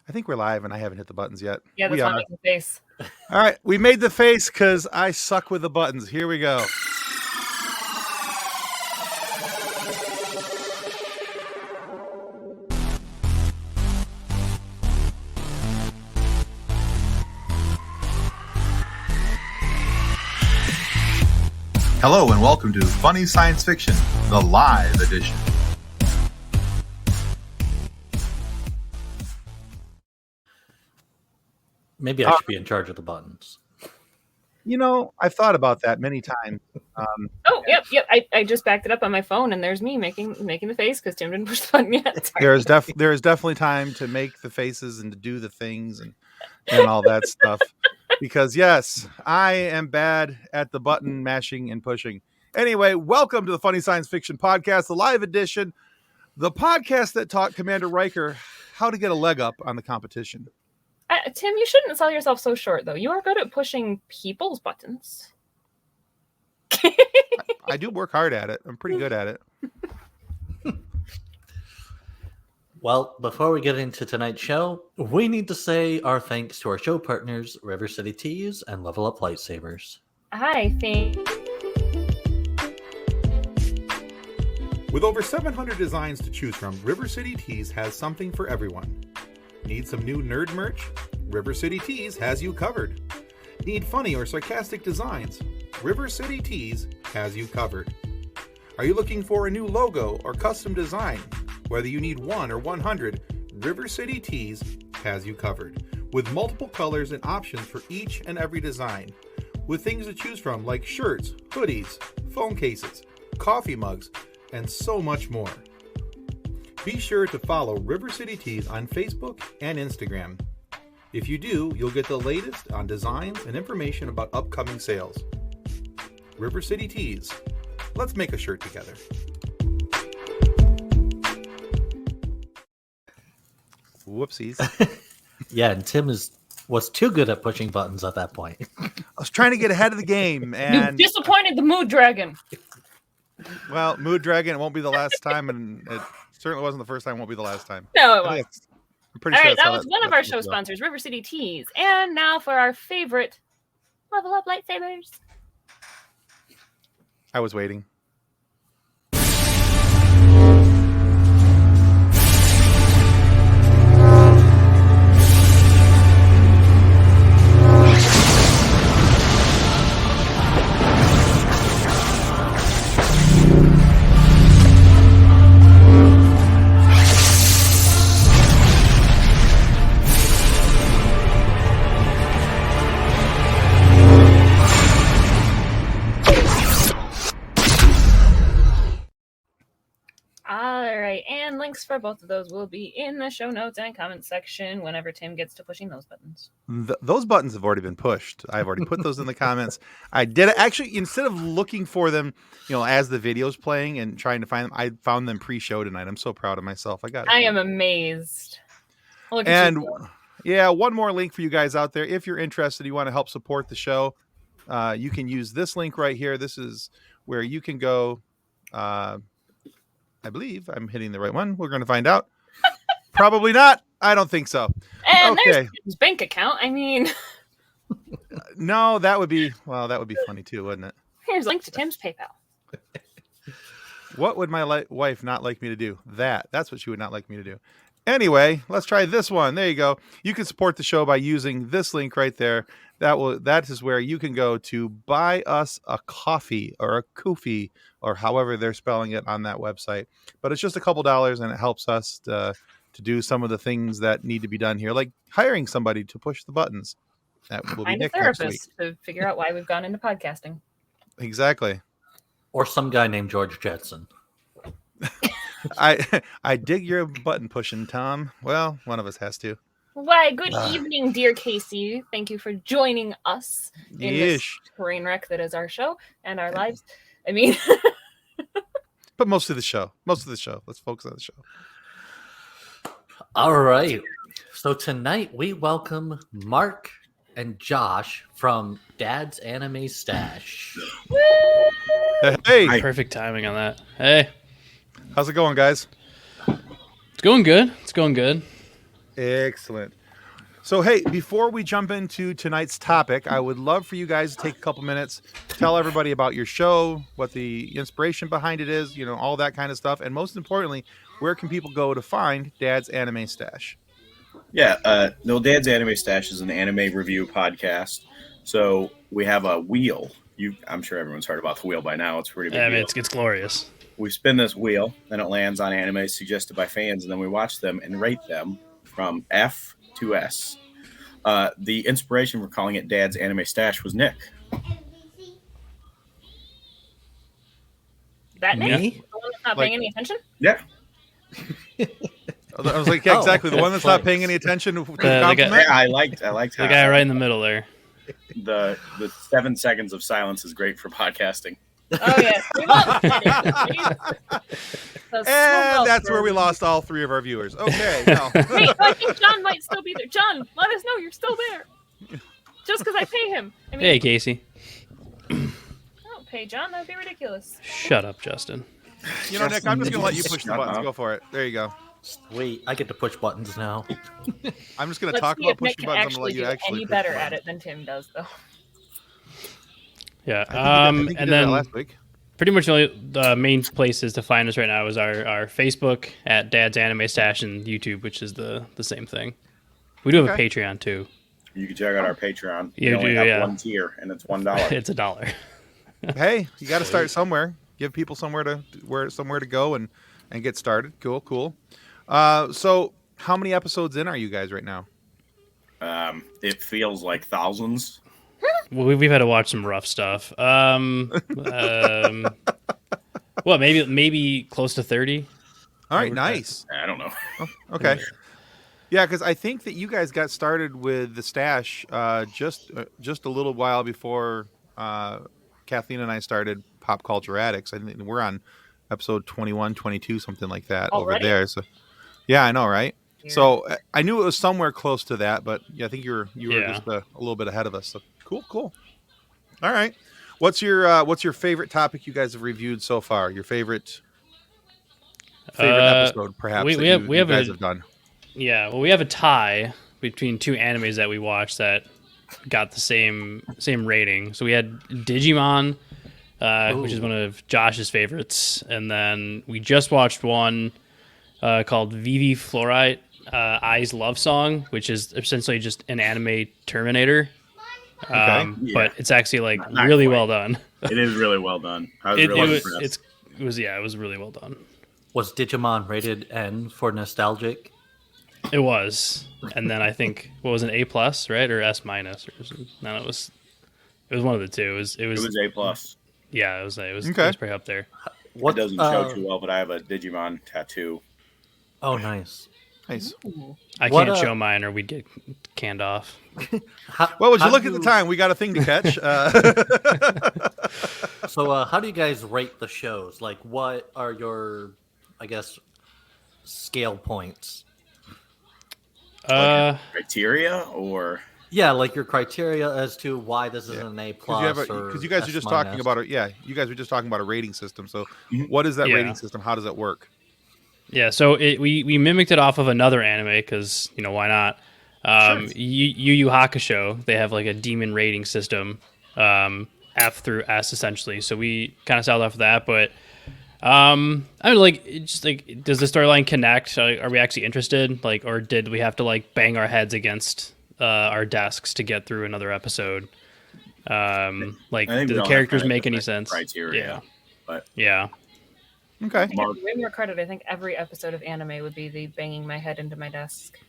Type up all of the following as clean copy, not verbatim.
I think we're live and I haven't hit the buttons yet. Yeah, that's why I'm making the face. All right, we made the face because I suck with the buttons. Here we go. Hello and welcome to Funny Science Fiction, the live edition. Maybe I should be in charge of the buttons. You know, I've thought about that many times. Yep. I just backed it up on my phone, and there's me making the face because Tim didn't push the button yet. There is definitely time to make the faces and to do the things and all that stuff. Because yes, I am bad at the button mashing and pushing. Anyway, welcome to the Funny Science Fiction Podcast, the live edition, the podcast that taught Commander Riker how to get a leg up on the competition. Tim, you shouldn't sell yourself so short, though. You are good at pushing people's buttons. I do work hard at it. I'm pretty good at it. Well, before we get into tonight's show, we need to say our thanks to our show partners, River City Tees and Level Up Lightsabers. I think. With over 700 designs to choose from, River City Tees has something for everyone. Need some new nerd merch? River City Tees has you covered. Need funny or sarcastic designs? River City Tees has you covered. Are you looking for a new logo or custom design? Whether you need 1 or 100, River City Tees has you covered. With multiple colors and options for each and every design. With things to choose from like shirts, hoodies, phone cases, coffee mugs, and so much more. Be sure to follow River City Tees on Facebook and Instagram. If you do, you'll get the latest on designs and information about upcoming sales. River City Tees. Let's make a shirt together. Whoopsies. Yeah, and Tim was too good at pushing buttons at that point. I was trying to get ahead of the game, and You disappointed the Mood Dragon. well, Mood Dragon, it won't be the last time, and it certainly wasn't the first time, won't be the last time. No, it wasn't. I'm pretty All sure right, that was one of our show sponsors, River City Tees. And now for our favorite Level Up Lightsabers. I was waiting. And links for both of those will be in the show notes and comments section whenever Tim gets to pushing those buttons. Those buttons have already been pushed. I've already put those in the comments. I did actually, instead of looking for them, as the video's playing and trying to find them, I found them pre-show tonight. I'm so proud of myself. I am amazed. Look at you. Yeah, one more link for you guys out there. If you're interested, you want to help support the show, you can use this link right here. This is where you can go. I believe I'm hitting the right one. We're going to find out. Probably not. I don't think so. And there's his bank account. I mean, no, that would be funny too, wouldn't it? Here's a link to Tim's PayPal. What would my wife not like me to do? That's what she would not like me to do. Anyway, let's try this one. There you go. You can support the show by using this link right there. That is where you can go to buy us a coffee or a koofy or however they're spelling it on that website. But it's just a couple dollars and it helps us to do some of the things that need to be done here, like hiring somebody to push the buttons. That will be Nick next week. To figure out why we've gone into podcasting. Exactly. Or some guy named George Jetson. I dig your button pushing, Tom. Well, one of us has to. Why, good evening, dear Casey. Thank you for joining us in this train wreck that is our show and our lives. I mean... But most of the show. Let's focus on the show. All right. So tonight we welcome Mark and Josh from Dads Anime Stache. Hey. Hi. Perfect timing on that. Hey. How's it going, guys? It's going good. Excellent. So, hey, before we jump into tonight's topic, I would love for you guys to take a couple minutes, tell everybody about your show, what the inspiration behind it is, all that kind of stuff. And most importantly, where can people go to find Dad's Anime Stache? Yeah, Dad's Anime Stache is an anime review podcast. So we have a wheel. I'm sure everyone's heard about the wheel by now. It's pretty big. I mean, it's glorious. We spin this wheel, then it lands on anime suggested by fans, and then we watch them and rate them from F to S. The inspiration for calling it Dad's Anime Stache was Nick. That Nick? Me? The one that's not paying any attention? Yeah. I was like, yeah, exactly. The one that's not paying any attention to the compliment. Yeah, I liked how The guy right in the middle there. the 7 seconds of silence is great for podcasting. Oh, yeah. We love it. And that's where we lost all 3 of our viewers. Okay. No. Wait, I think John might still be there. John, let us know you're still there. Just because I pay him. I mean, Hey, Casey. I don't pay John. That'd be ridiculous. Shut up, Justin. Nick, I'm just going to let you push the buttons. Go for it. There you go. Wait, I get to push buttons now. I'm just going to Let's talk see about if Nick pushing can buttons. I'm going to let you do actually any push better the at buttons. it than Tim does, though. Yeah. I think you did And that then last week. pretty much the main places to find us right now is our Facebook at Dad's Anime Stache and YouTube, which is the same thing. We do have a Patreon too. You can check out our Patreon. You We only do, have yeah. one tier, and it's $1. It's $1. Hey, you got to start somewhere. Give people somewhere to go and get started. Cool. So how many episodes in are you guys right now? It feels like thousands. Well, we've had to watch some rough stuff. Well, maybe close to 30. All right, nice. I don't know. Okay. Yeah, because I think that you guys got started with the stash just a little while before Kathleen and I started Pop Culture Addicts. I think we're on episode 21, 22, something like that Already? over there. So, yeah, I know, right? Yeah. So I knew it was somewhere close to that, but yeah, I think you were just a little bit ahead of us. So cool. All right, what's your favorite topic you guys have reviewed so far? Your favorite episode, perhaps? We have done. Yeah, well, we have a tie between 2 animes that we watched that got the same rating. So we had Digimon, which is one of Josh's favorites, and then we just watched one called Vivi Fluorite, Ai's Love Song, which is essentially just an anime Terminator. But it's actually really well done. It is really well done. I was really impressed. It was really well done. Was Digimon rated N for nostalgic? It was, and then I think what was an A+, right, or S-? No, it was one of the two. It was A+. Yeah, it was pretty up there. It doesn't show too well, but I have a Digimon tattoo. Oh, nice. I can't show mine, or we'd get canned off. Would you look at the time? We got a thing to catch. So, how do you guys rate the shows? Like, what are your, I guess, scale points? Criteria, or like your criteria as to why this is an A+. Because you guys are just talking about it. Yeah, you guys were just talking about a rating system. So, what is that rating system? How does it work? Yeah, so we mimicked it off of another anime because why not? Yu Yu Hakusho, they have like a demon rating system, F through S essentially. So we kind of started off with that, but I mean, does the storyline connect? Are we actually interested? Or did we have to bang our heads against our desks to get through another episode? Do the characters make any sense? Criteria, yeah. Okay. Way more credit. I think every episode of anime would be the banging my head into my desk.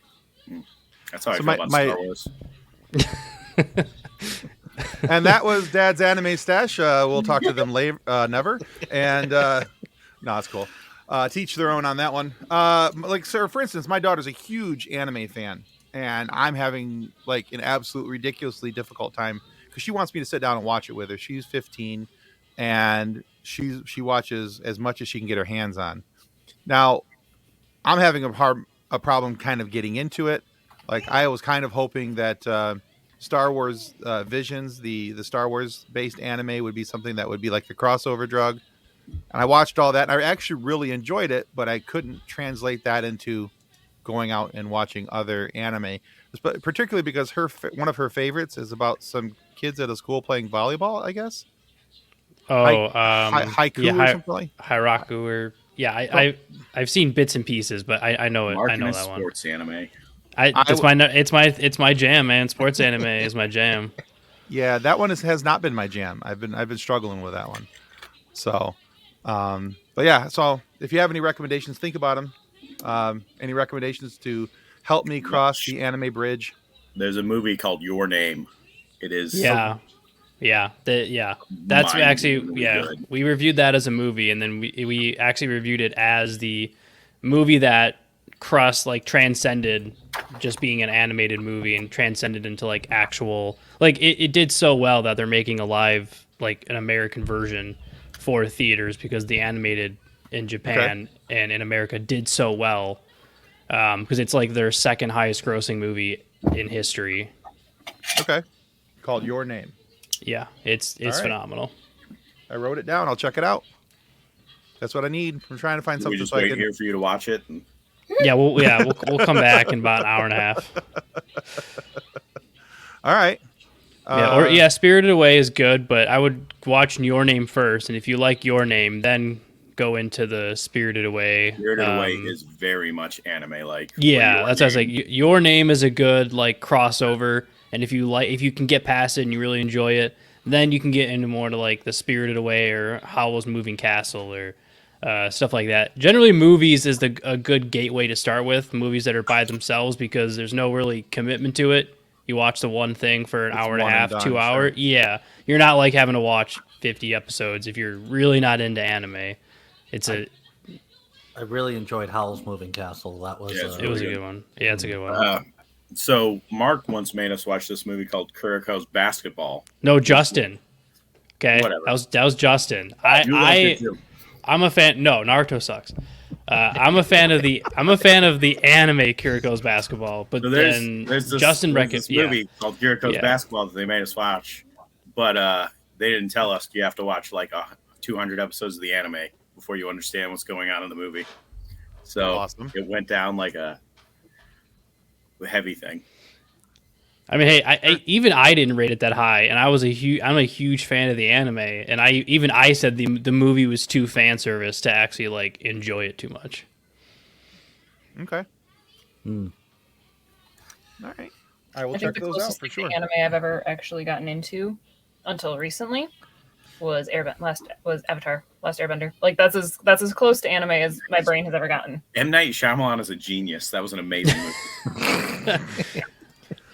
That's how I feel about Star Wars. And that was Dad's Anime Stache. We'll talk to them later, never. And no, it's cool. Teach their own on that one. For instance, my daughter's a huge anime fan, and I'm having an absolute ridiculously difficult time because she wants me to sit down and watch it with her. She's 15, and she watches as much as she can get her hands on. Now, I'm having a problem kind of getting into it. I was kind of hoping that Star Wars Visions, the Star Wars based anime, would be something that would be like the crossover drug. And I watched all that, and I actually really enjoyed it, but I couldn't translate that into going out and watching other anime, but particularly because one of her favorites is about some kids at a school playing volleyball, I guess. Oh, haiku or something like Hiraku or I've seen bits and pieces, but I know it. Mark I know and that one. sports anime. It's my jam, man. Sports anime is my jam. Yeah, that one has not been my jam. I've been struggling with that one. So, but yeah. So if you have any recommendations, think about them. Any recommendations to help me cross the anime bridge? There's a movie called Your Name. It is. That's actually good. We reviewed that as a movie, and then we actually reviewed it as the movie that transcended just being an animated movie and transcended into actual it did so well that they're making a live an American version for theaters because the animated in Japan and in America did so well because it's their second highest grossing movie in history. Okay, called Your Name. Yeah, it's phenomenal. I wrote it down. I'll check it out. That's what I need. I'm trying to find something. We just wait here for you to watch it. We'll come back in about an hour and a half. All right. Spirited Away is good, but I would watch Your Name first, and if you like Your Name, then go into the Spirited Away. Spirited Away is very much anime-like. Yeah, that's what I was like. Your Name is a good crossover, and if you can get past it and you really enjoy it, then you can get into more to the Spirited Away or Howl's Moving Castle or stuff like that. Generally, movies is a good gateway to start with. Movies that are by themselves because there's no really commitment to it. You watch the one thing for an hour and a half, 2 hours. Sure. Yeah, you're not having to watch 50 episodes if you're really not into anime. I really enjoyed Howl's Moving Castle. That was it was a good one. Yeah, it's a good one. So Mark once made us watch this movie called Kuriko's Basketball. No, Justin. Okay, whatever. That was Justin. I'm a fan. No, Naruto sucks. I'm a fan of the anime Kuriko's Basketball, but so then Justin recommended this movie called Kuriko's Basketball that they made us watch, but they didn't tell us you have to watch 200 episodes of the anime before you understand what's going on in the movie. So awesome. It went down like a heavy thing. I mean, hey, I didn't rate it that high, and I'm a huge fan of the anime, and I said the movie was too fan service to actually enjoy it too much. Okay. All right. I will check those out for sure. The anime I've ever actually gotten into until recently was Avatar: Last Airbender. That's as close to anime as my brain has ever gotten. M. Night Shyamalan is a genius. That was an amazing movie.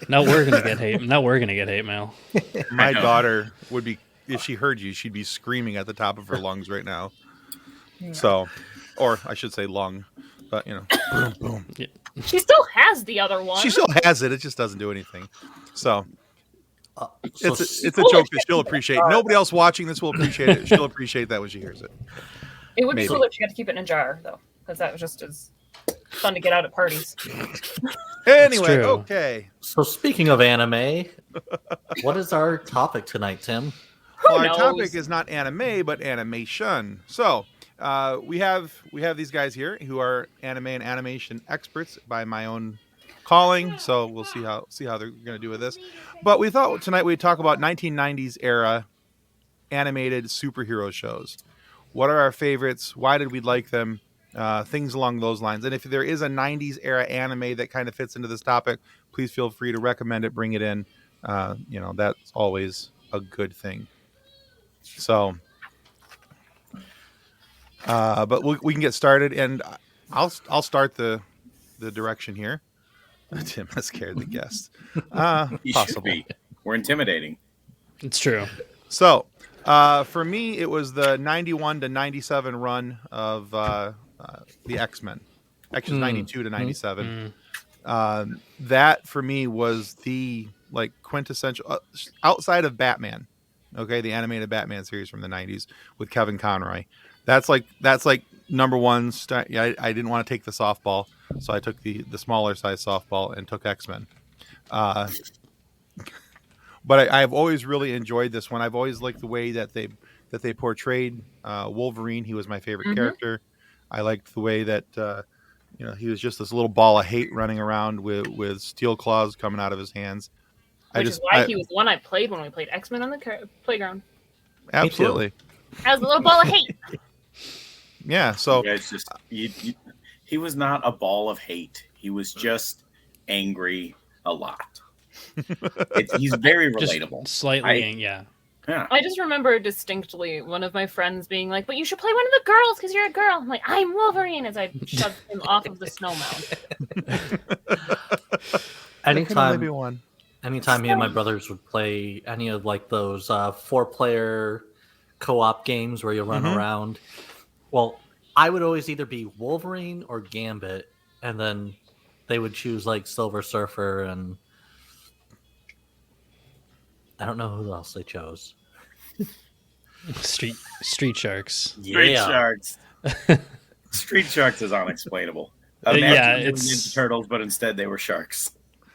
Now we're gonna get hate mail. My daughter would be, if she heard you, she'd be screaming at the top of her lungs right now. Yeah. So, or I should say lung, but boom, boom. Yeah. She still has the other one. She still has it. It just doesn't do anything. So it's a joke that she'll appreciate. Nobody else watching this will appreciate it. She'll appreciate that when she hears it. It would be cool if she got to keep it in a jar, though, because that was just as fun to get out at parties. Anyway, okay. So speaking of anime, what is our topic tonight, Tim? Well, our topic is not anime, but animation. So we have these guys here who are anime and animation experts by my own calling. So we'll see how they're going to do with this. But we thought tonight we'd talk about 1990s era animated superhero shows. What are our favorites? Why did we like them? Things along those lines. And if there is a 90s era anime that kind of fits into this topic, please feel free to recommend it, bring it in. That's always a good thing. So, but we can get started, and I'll start the direction here. Tim has scared the guests. Possible. We're intimidating. It's true. So, for me, it was the 91 to 97 run of the X-Men. Actually, 92 to 97. That for me was the quintessential outside of Batman. Okay, the animated Batman series from the 90s with Kevin Conroy. That's like number one. I didn't want to take the softball, so I took the smaller size softball and took X-Men. But I've always really enjoyed this one. I've always liked the way that they portrayed Wolverine. He was my favorite character. I liked the way that he was just this little ball of hate running around with steel claws coming out of his hands. Which is why he was the one I played when we played X-Men on the playground. Absolutely. I was a little ball of hate. Yeah, so it's just he was not a ball of hate. He was just angry a lot. He's very relatable. Just slightly, yeah. I just remember distinctly one of my friends being like, "But you should play one of the girls because you're a girl." I'm like, "I'm Wolverine," as I shoved him off of the snow mound. Anytime me and my brothers would play any of like those 4-player co-op games where you run around, well, I would always either be Wolverine or Gambit, and then they would choose like Silver Surfer, and I don't know who else they chose. Street Sharks. Street Sharks. Street Sharks is unexplainable. Imagine it's Ninja Turtles, but instead they were sharks.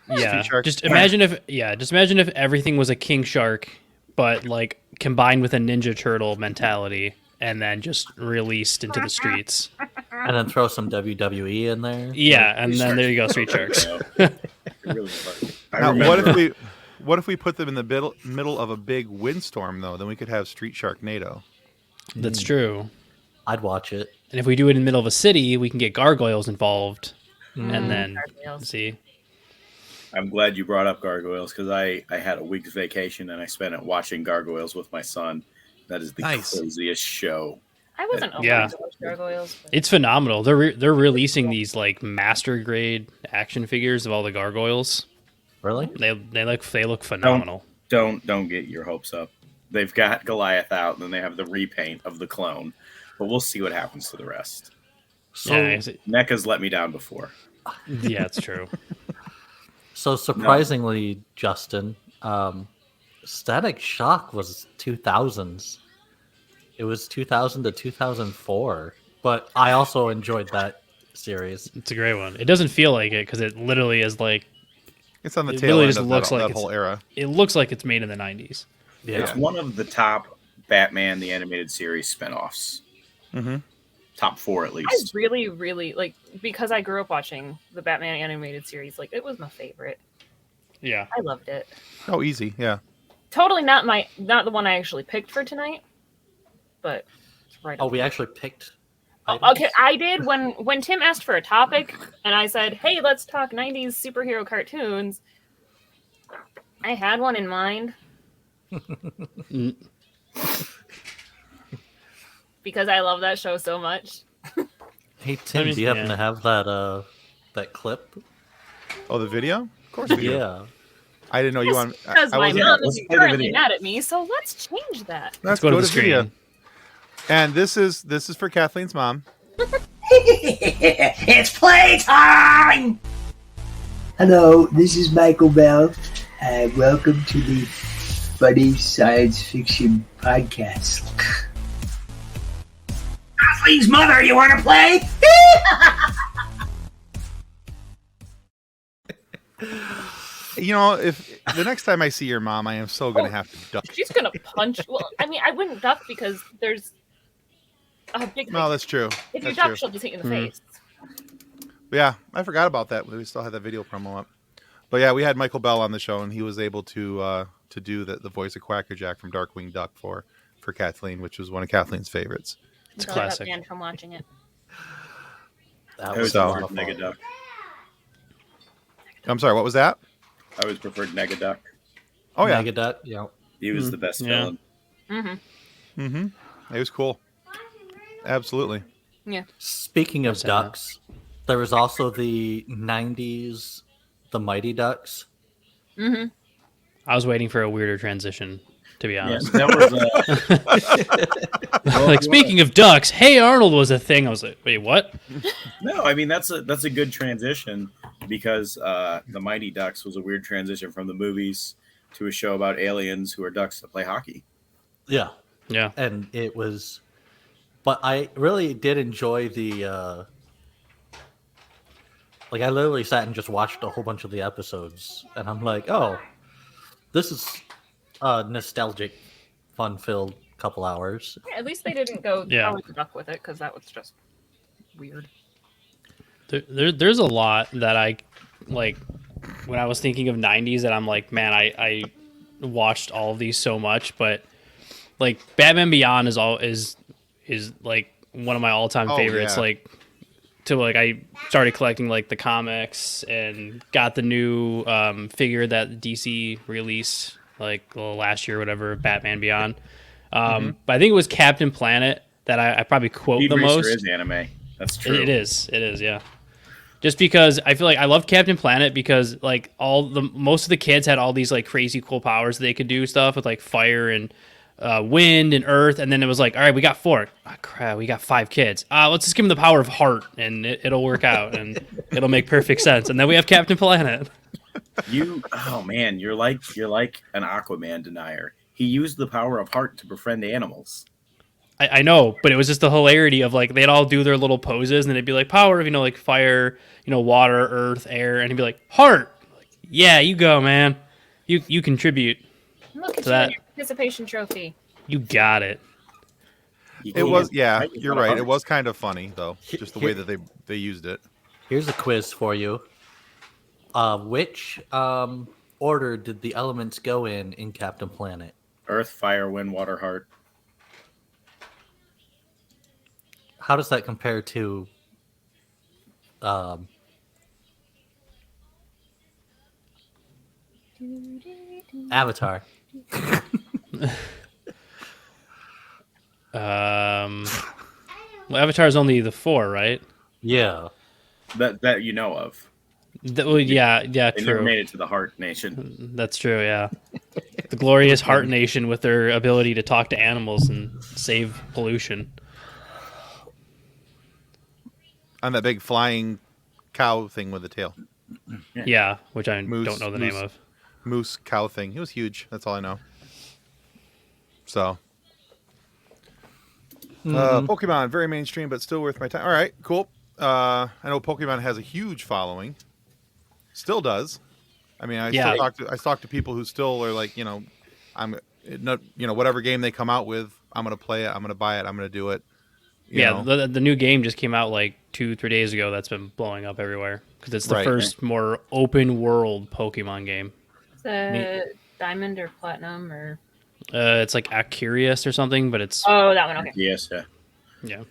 Yeah, just imagine if everything was a king shark, but like combined with a Ninja Turtle mentality, and then just released into the streets. And then throw some WWE in there. Yeah, and then there you go, Street Sharks. Really funny. Now, what if we put them in the middle of a big windstorm, though? Then we could have Street Sharknado. That's true. I'd watch it. And if we do it in the middle of a city, we can get gargoyles involved. And then, see. I'm glad you brought up gargoyles because I had a week's vacation and I spent it watching gargoyles with my son. That is the craziest show. I wasn't open to watch gargoyles. But... It's phenomenal. They're releasing these like master grade action figures of all the gargoyles. Really? They look phenomenal. Don't get your hopes up. They've got Goliath out, and then they have the repaint of the clone. But we'll see what happens to the rest. So NECA's let me down before. Yeah, it's true. So surprisingly, Justin, Static Shock was 2000s. It was 2000 to 2004. But I also enjoyed that series. It's a great one. It doesn't feel like it because it literally is like it's on the tail end of that whole era. It looks like it's made in the 90s. Yeah. It's one of the top Batman the Animated Series spinoffs. Mm-hmm. Top 4 at least. I really, really like because I grew up watching the Batman Animated Series. Like it was my favorite. Yeah, I loved it. Oh, easy, yeah. Totally not the one I actually picked for tonight, but right. Oh, we actually picked. Okay, I did when Tim asked for a topic, and I said, "Hey, let's talk '90s superhero cartoons." I had one in mind because I love that show so much. Hey Tim, do you happen to have that clip? Oh, the video? Of course we do. Yeah. I didn't know you on. Because my mom is currently mad at me, so let's change that. Let's go to the screen. Video. And this is for Kathleen's mom. It's playtime! Hello, this is Michael Bell, and welcome to the Funny Science Fiction Podcast. Kathleen mother, you want to play? You know, if the next time I see your mom, I am so going to have to duck. She's going to punch. Well, I mean, I wouldn't duck because there's a big. No, that's true. If you duck, she'll just hit you in the face. Yeah, I forgot about that. We still had that video promo up. But yeah, we had Michael Bell on the show, and he was able to do the voice of Quackerjack from Darkwing Duck for Kathleen, which was one of Kathleen's favorites. It's classic. I got banned from watching it. That was Mega Duck. I'm sorry, what was that? I always preferred Negaduck. Oh yeah, Negaduck. Yeah, he was the best villain. Mm-hmm. It was cool. Absolutely. Yeah. Speaking of ducks, there was also the '90s, the Mighty Ducks. Mm-hmm. I was waiting for a weirder transition, to be honest. Yeah, that was like speaking of ducks, Hey Arnold was a thing. I was like, wait, what? No, I mean that's a good transition because the Mighty Ducks was a weird transition from the movies to a show about aliens who are ducks that play hockey. Yeah, yeah, and it was. But I really did enjoy the. Like I literally sat and just watched a whole bunch of the episodes, and I'm like, oh, this is nostalgic, fun-filled couple hours. Yeah, at least they didn't go Howard the Duck with it because that was just weird. There's a lot that I like when I was thinking of 90s that I'm like, man, I watched all of these so much, but like Batman Beyond is like one of my all-time favorites. Yeah. Like I started collecting like the comics and got the new figure that DC released like last year or whatever, Batman Beyond. But I think it was Captain Planet that I probably quote Speed the Racer most. is anime. That's true. It is, yeah. Just because I feel like I love Captain Planet because like most of the kids had all these like crazy cool powers that they could do stuff with like fire and wind and earth, and then it was like, all right, we got 4. Oh, crap, we got 5 kids. Let's just give them the power of heart, and it'll work out, and it'll make perfect sense. And then we have Captain Planet. Oh man, you're like an Aquaman denier. He used the power of heart to befriend animals. I know, but it was just the hilarity of like they'd all do their little poses, and then it'd be like power of like fire, water, earth, air, and he'd be like heart. Like, yeah, you go, man. You contribute. Look at that. your participation trophy. You got it. It was, yeah, you're right. It was kind of funny though, just the way that they used it. Here's a quiz for you. Which order did the elements go in Captain Planet? Earth, fire, wind, water, heart. How does that compare to Avatar? Well, Avatar is only the 4, right? Yeah. That you know of. Well, yeah, They never true. made it to the Heart Nation. That's true, yeah. The glorious Heart Nation with their ability to talk to animals and save pollution. On that big flying cow thing with the tail. Yeah, which I Moose, don't know the name of. Moose cow thing. It was huge. That's all I know. So. Pokemon, very mainstream, but still worth my time. All right, cool. I know Pokemon has a huge following. Still does. I mean, I talk to people who still are like, I'm not, whatever game they come out with, I'm gonna play it, I'm gonna buy it, I'm gonna do it. The new game just came out like 2-3 days ago. That's been blowing up everywhere because it's the first more open world Pokemon game. Is it Diamond or Platinum or? It's like Curious or something, but it's that one. Okay. Yes, yeah.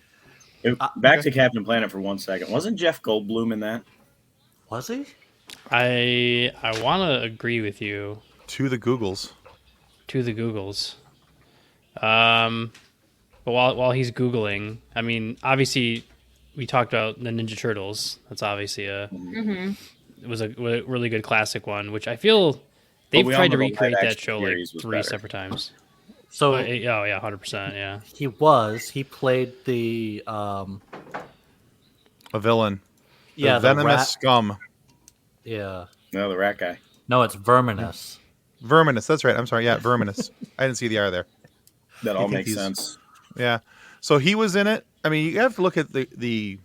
Back to Captain Planet for 1 second. Wasn't Jeff Goldblum in that? Was he? I want to agree with you. To the Googles. But while he's Googling, I mean, obviously, we talked about the Ninja Turtles. That's obviously it was a really good classic one, which I feel they've tried to recreate that show like 3 separate times. So, 100%, yeah. He played the a villain. The venomous scum. Yeah. No, the rat guy. No, it's Verminous. Verminous, that's right. I'm sorry. Yeah, Verminous. I didn't see the R there. That all makes sense. Yeah. So he was in it. I mean, you have to look at the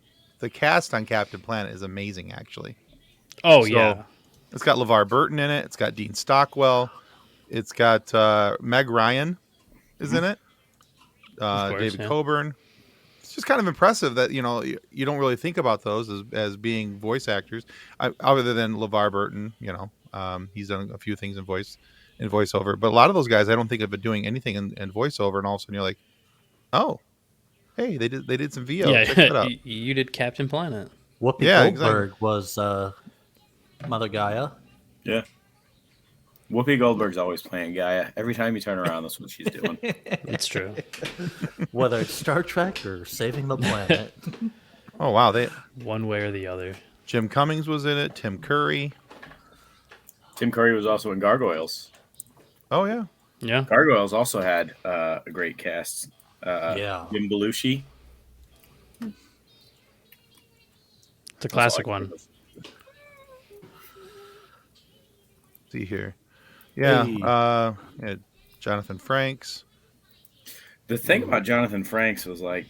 cast on Captain Planet is amazing, actually. Oh, yeah. It's got LeVar Burton in it. It's got Dean Stockwell. It's got Meg Ryan is in it. David Coburn. It's just kind of impressive that, you don't really think about those as being voice actors. Other than LeVar Burton, he's done a few things in voiceover. But a lot of those guys, I don't think have been doing anything in voiceover. And all of a sudden you're like, oh, hey, they did some VO. Yeah, Check that out. you did Captain Planet. Whoopi Goldberg was Mother Gaia. Yeah. Whoopi Goldberg's always playing Gaia. Every time you turn around, that's what she's doing. It's true. Whether it's Star Trek or saving the planet. Oh, wow. One way or the other. Jim Cummings was in it. Tim Curry. Tim Curry was also in Gargoyles. Oh, yeah. Yeah. Gargoyles also had a great cast. Jim Belushi. It's a classic one. See here. Yeah. Hey. Jonathan Frakes. The thing about Jonathan Frakes was like,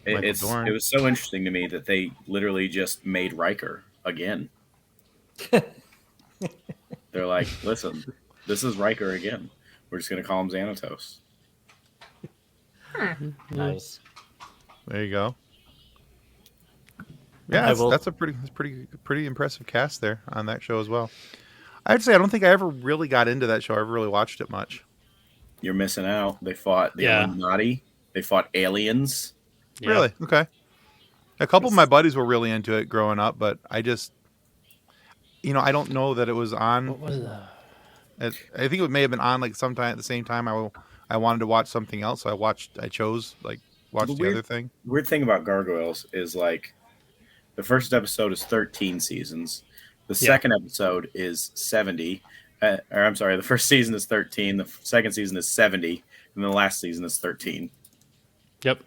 it was so interesting to me that they literally just made Riker again. They're like, listen, this is Riker again. We're just going to call him Xanatos. Nice. There you go. Yeah, that's a pretty impressive cast there on that show as well. I'd say I don't think I ever really got into that show. I ever really watched it much. You're missing out. They fought the Illuminati. They fought aliens. Yeah. Really? Okay. A couple of my buddies were really into it growing up, but I just, I don't know that it was on. What was that? I think it may have been on like sometime at the same time. I wanted to watch something else, so I chose the other thing. Weird thing about Gargoyles is like the first episode is 13 seasons. The second episode is 70. The first season is 13. The second season is 70, and the last season is 13. Yep.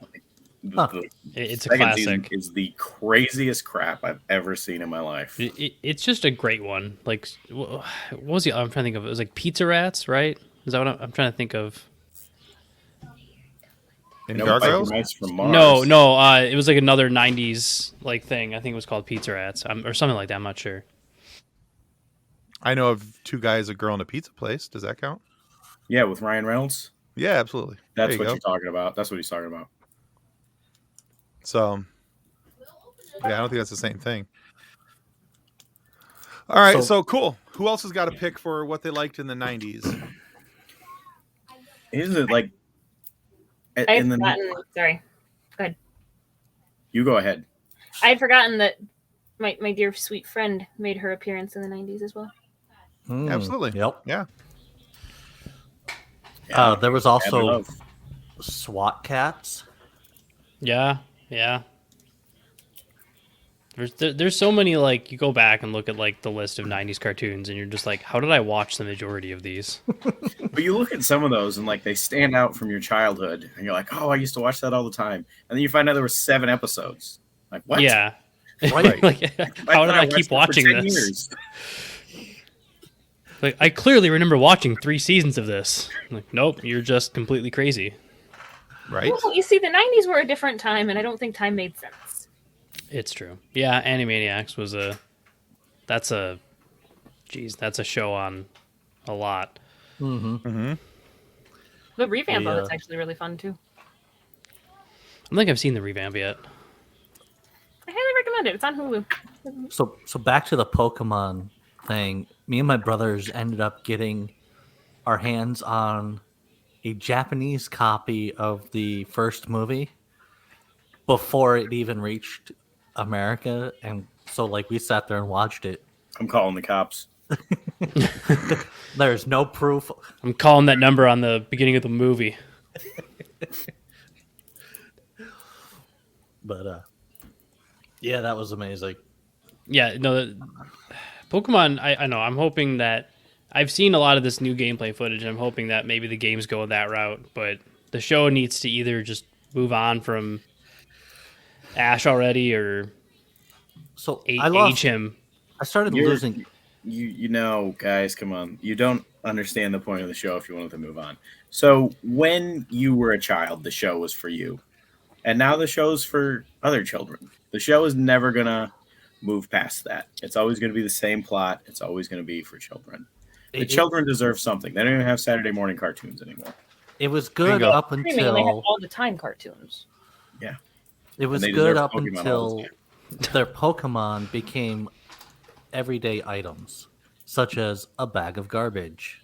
It's a second classic. Season is the craziest crap I've ever seen in my life. It's just a great one. Like, what was the? I'm trying to think of. It was like Pizza Rats, right? Is that what I'm trying to think of? In Gargoyles? No. It was like another '90s like thing. I think it was called Pizza Rats, or something like that. I'm not sure. I know of two guys, a girl, in a pizza place. Does that count? Yeah, with Ryan Reynolds. Yeah, absolutely. That's what you're talking about. That's what he's talking about. So, yeah, I don't think that's the same thing. All right, so cool. Who else has got a pick for what they liked in the 90s? Isn't it like... Sorry. Go ahead. You go ahead. I had forgotten that my dear sweet friend made her appearance in the 90s as well. Absolutely. Yep. Yeah. There was also SWAT Cats. Yeah. There's so many, like, you go back and look at like the list of 90s cartoons and you're just like, how did I watch the majority of these? But you look at some of those and like they stand out from your childhood and you're like, oh, I used to watch that all the time. And then you find out there were 7 episodes. Like, what? Yeah. Right. Like, how did I keep watching this? Years. Like, I clearly remember watching 3 seasons of this. Like, nope, you're just completely crazy. Right. Well, you see, the 90s were a different time, and I don't think time made sense. It's true. Yeah, Animaniacs was that's a show on a lot. Mm-hmm. The revamp of it's actually really fun too. I don't think I've seen the revamp yet. I highly recommend it. It's on Hulu. So back to the Pokemon thing. Me and my brothers ended up getting our hands on a Japanese copy of the first movie before it even reached America, and so like we sat there and watched it. I'm calling the cops. There's no proof. I'm calling that number on the beginning of the movie. But yeah, that was amazing. Yeah, no, Pokemon, I know. I'm hoping that I've seen a lot of this new gameplay footage, and I'm hoping that maybe the games go that route, but the show needs to either just move on from Ash already or age him. I started losing. You know, guys, come on. You don't understand the point of the show if you wanted to move on. So when you were a child, the show was for you. And now the show's for other children. The show is never going to move past that. It's always going to be the same plot. It's always going to be for children. The children deserve something. They don't even have Saturday morning cartoons anymore. It was good up until... They have all the time cartoons. Yeah. It was good up until their Pokemon became everyday items, such as a bag of garbage.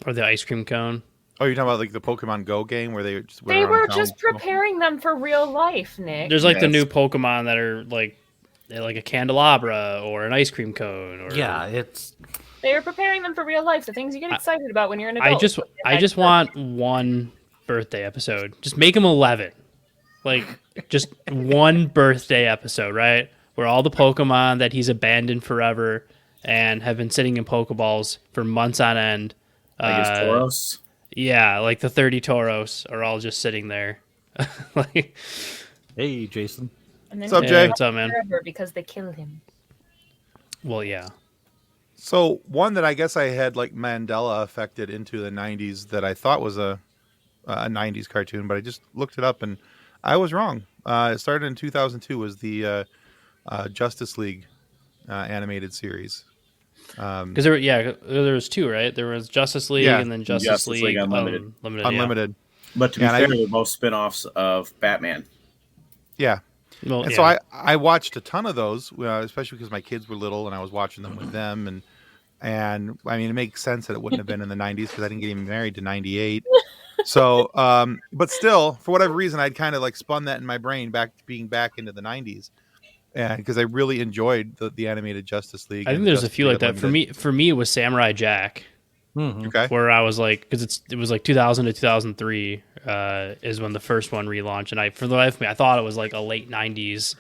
Or the ice cream cone. Oh, you're talking about like the Pokemon Go game where they just they were just preparing them for real life, Nick. There's like the new Pokemon that are like a candelabra or an ice cream cone. Or they were preparing them for real life. The things you get excited about when you're an adult. I just want one birthday episode. Just make them 11. Like just one birthday episode, right? Where all the Pokemon that he's abandoned forever and have been sitting in Pokeballs for months on end. Like his Tauros? Yeah, like the 30 Tauros are all just sitting there. Like, hey, Jason. What's up, Jay? What's up, man? Because they killed him. Well, yeah. So one that I guess I had like Mandela affected into the 90s that I thought was a 90s cartoon, but I just looked it up and I was wrong. It started in 2002 was the Justice League animated series. Because there was 2, right? There was Justice League and then Justice League Unlimited. Unlimited. But to be fair, they're both spin-offs of Batman. Yeah. Well, And so I watched a ton of those, especially because my kids were little and I was watching them with them. And I mean, it makes sense that it wouldn't have been in the 90s because I didn't get even married to 98. So, but still, for whatever reason, I'd kind of like spun that in my brain being back into the 90s. And because I really enjoyed the animated Justice League. I think there's a few like that. For me, it was Samurai Jack. Mm-hmm. Okay. Where I was like, because it was like 2000 to 2003 is when the first one relaunched, and for the life of me, I thought it was like a late 90s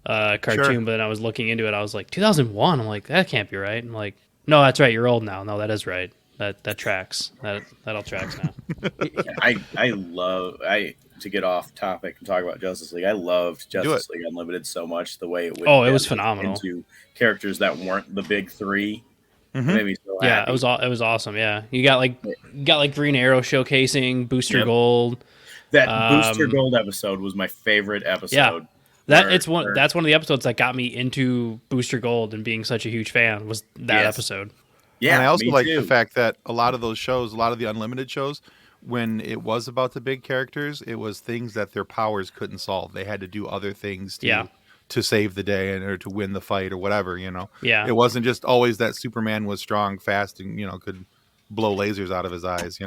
cartoon, Sure. but then I was looking into it, I was like 2001. I'm like, that can't be right. I'm like, no, that's right. You're old now. No, that is right. That tracks. That all tracks now. To get off topic and talk about Justice League, I loved Justice League Unlimited so much. The way it would it was phenomenal. Into characters that weren't the big three. Mhm. Made me so Yeah, happy. it was awesome. Yeah, you got like Green Arrow showcasing Booster Gold. That Booster Gold episode was my favorite episode. Yeah. That's one of the episodes that got me into Booster Gold and being such a huge fan was that episode. Yeah, and I also like too. the fact that a lot of those shows, a lot of the Unlimited shows, when it was about the big characters, it was things that their powers couldn't solve. They had to do other things to save the day or to win the fight or whatever, Yeah. It wasn't just always that Superman was strong, fast, and, could blow lasers out of his eyes,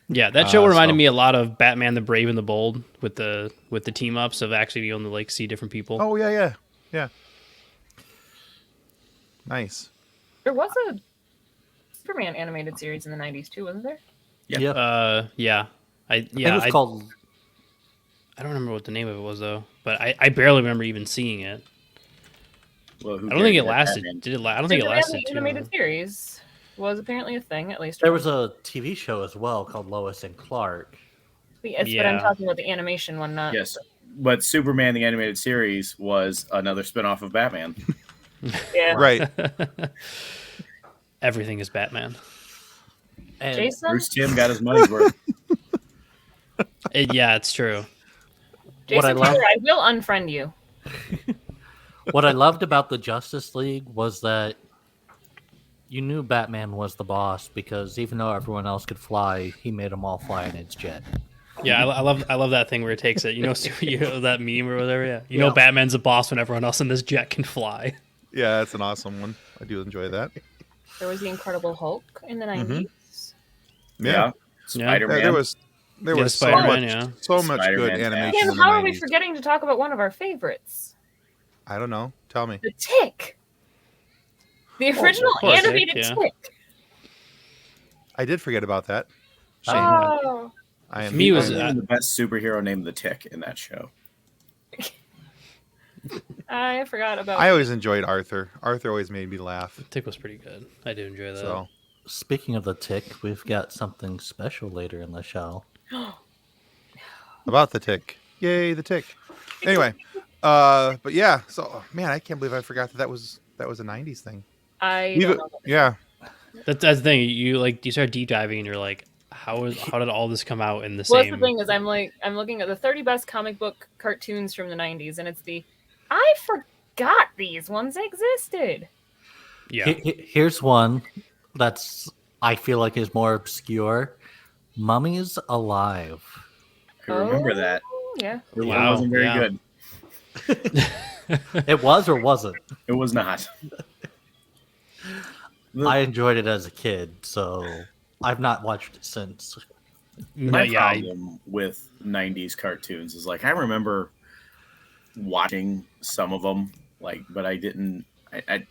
Yeah, that show reminded me a lot of Batman the Brave and the Bold with the team ups of actually being able to like see different people. Oh, yeah. Nice. There was a Superman animated series in the 90s too, wasn't there? Yeah. Yeah. It was called. I don't remember what the name of it was though, but I barely remember even seeing it. Well, I don't think it lasted. Did it? I don't think it lasted The too animated long. series was apparently a thing, at least. There was a TV show as well called Lois and Clark. Yes, but I'm talking about the animation one, not. Yes, but Superman the animated series was another spinoff of Batman. Yeah. Right. Everything is Batman. And Jason? Bruce Timm got his money's worth. Yeah, it's true. Jason Taylor, I will unfriend you. What I loved about the Justice League was that you knew Batman was the boss because even though everyone else could fly, he made them all fly in his jet. Yeah, I love that thing where it takes it. You know that meme or whatever. Yeah, you know Batman's a boss when everyone else in this jet can fly. Yeah, that's an awesome one. I do enjoy that. There was the Incredible Hulk in the 90s. Yeah. Spider-Man. There was so Spider-Man, much good animation. And in the how are we 90s. forgetting to talk about one of our favorites? I don't know. Tell me. The Tick. The original animated Tick. I did forget about that. Oh. Me was the best superhero named the Tick in that show. I forgot about. I always enjoyed Arthur. Arthur always made me laugh. Tick was pretty good. I do enjoy that. So, Speaking of the Tick, we've got something special later in the show. about the Tick. Yay, the Tick. Anyway, but yeah. So, man, I can't believe I forgot that was a 90s thing. I don't know. Yeah. That's the thing. You start deep diving and you're like, how did all this come out in the Well, same? that's the thing is I'm looking at the 30 best comic book cartoons from the 90s, and it's I forgot these ones existed. Yeah. Here's one that's I feel like is more obscure. Mummy's Alive. I remember that. Yeah. It wasn't very good. It was or wasn't? It was not. I enjoyed it as a kid, so I've not watched it since. My problem with 90s cartoons is I remember watching some of them, but I didn't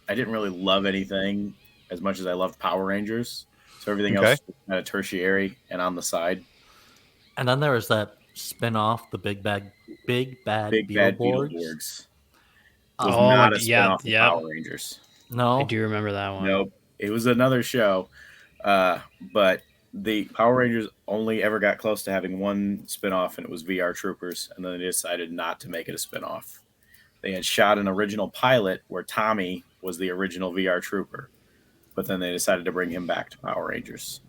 really love anything as much as I loved Power Rangers. So everything else was kind of tertiary and on the side. And then there was that spin-off, the Big Bad Beetleborgs. It was not a spin-off of Power Rangers. No, I do remember that one. Nope. It was another show. But the Power Rangers only ever got close to having one spin-off, and it was VR Troopers, and then they decided not to make it a spin-off. They had shot an original pilot where Tommy was the original VR Trooper, but then they decided to bring him back to Power Rangers.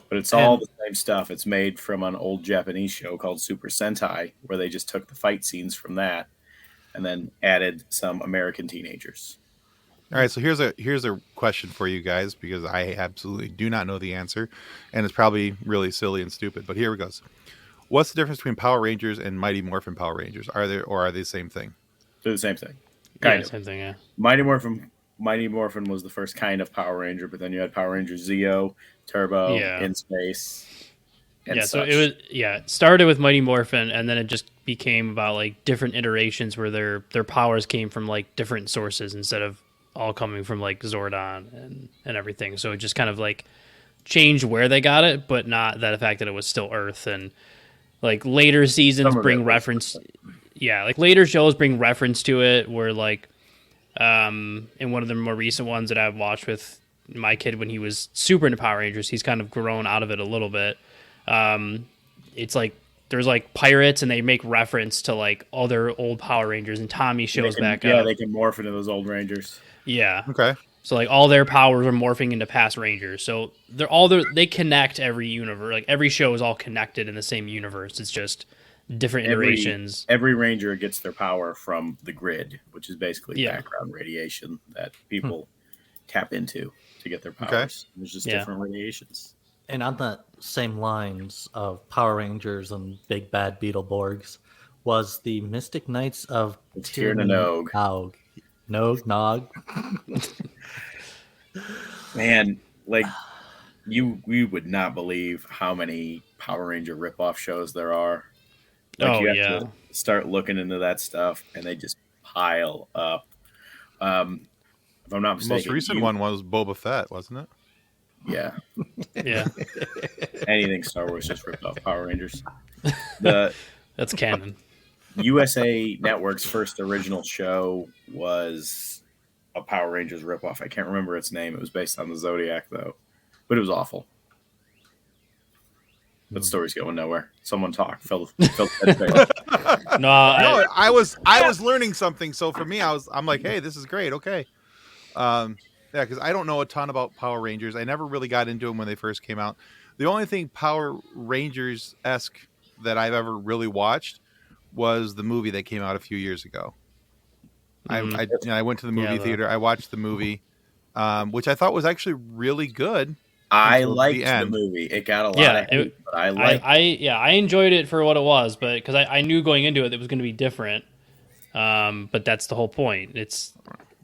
But it's all the same stuff. It's made from an old Japanese show called Super Sentai, where they just took the fight scenes from that and then added some American teenagers. All right, so here's a question for you guys, because I absolutely do not know the answer, and it's probably really silly and stupid, but here it goes. What's the difference between Power Rangers and Mighty Morphin Power Rangers? Are they the same thing? They're the same thing. Kind of same thing. Yeah. Mighty Morphin was the first kind of Power Ranger, but then you had Power Ranger Zeo, Turbo, In Space. And so it started with Mighty Morphin, and then it just became about like different iterations where their powers came from like different sources instead of all coming from like Zordon and everything. So it just kind of like changed where they got it, but not that the fact that it was still Earth. And like later seasons bring reference. Yeah, like later shows bring reference to it where like in one of the more recent ones that I've watched with my kid when he was super into Power Rangers, he's kind of grown out of it a little bit. It's like there's like pirates and they make reference to like other old Power Rangers, and Tommy shows back up. Yeah, they can morph into those old Rangers. Yeah. Okay. So like all their powers are morphing into past Rangers. So they connect every universe. Like every show is all connected in the same universe. It's just different iterations. Every Ranger gets their power from the grid, which is basically background radiation that people tap into to get their powers. Okay. There's just different radiations. And on the same lines of Power Rangers and Big Bad Beetleborgs was the Mystic Knights of Tir na Nog. Nog. Man, like we would not believe how many Power Ranger ripoff shows there are. Like you have to start looking into that stuff, and they just pile up. If I'm not mistaken, the most recent one was Boba Fett, wasn't it? Yeah. Yeah. Anything Star Wars just ripped off Power Rangers. That's canon. USA Network's first original show was a Power Rangers ripoff. I can't remember its name. It was based on the Zodiac, though. But it was awful. But story's going nowhere. Someone talk. Phil. I was learning something. So for me, I'm like, hey, this is great. Okay. Yeah, because I don't know a ton about Power Rangers. I never really got into them when they first came out. The only thing Power Rangers-esque that I've ever really watched was the movie that came out a few years ago. I went to the movie theater. I watched the movie, which I thought was actually really good. I liked the movie. It got a lot of hate, but I liked it. I enjoyed it for what it was, but because I knew going into it was going to be different. But that's the whole point. It's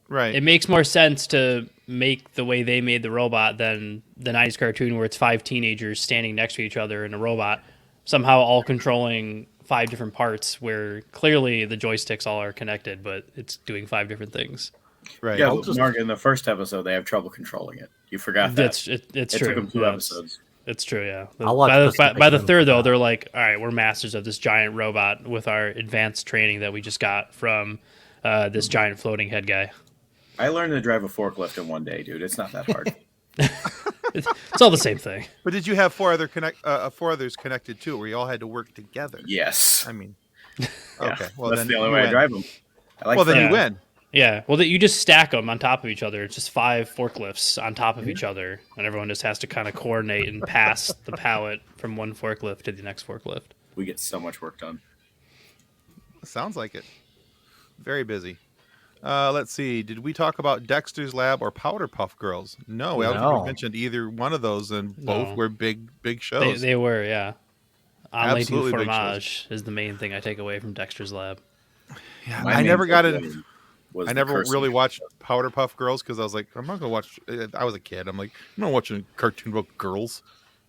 right. It makes more sense to make the way they made the robot than the 90s cartoon where it's 5 teenagers standing next to each other in a robot, somehow all controlling 5 different parts where clearly the joysticks all are connected, but it's doing 5 different things. Right. Yeah, Mark, in the first episode, they have trouble controlling it. You forgot that. It's it true. Took them 2 episodes. It's true, yeah. By the third, though, they're like, all right, we're masters of this giant robot with our advanced training that we just got from this giant floating head guy. I learned to drive a forklift in one day, dude. It's not that hard. It's all the same thing. But did you have 4 others connected too, where you all had to work together? Yes. I mean, yeah. Okay. Well, that's then the only way I drive them. Then you win. Yeah. Well, you just stack them on top of each other. It's just 5 forklifts on top of each other, and everyone just has to kind of coordinate and pass the pallet from one forklift to the next forklift. We get so much work done. Sounds like it. Very busy. Let's see. Did we talk about Dexter's Lab or Powder Puff Girls? No, I don't think we mentioned either one of those, and both were big shows. They were, yeah. Absolutely Omelette big fromage is the main thing I take away from Dexter's Lab. Yeah, I never got it. I never really watched Powder Puff Girls because I was like, I'm not gonna watch. I was a kid. I'm like, I'm not watching a cartoon about girls.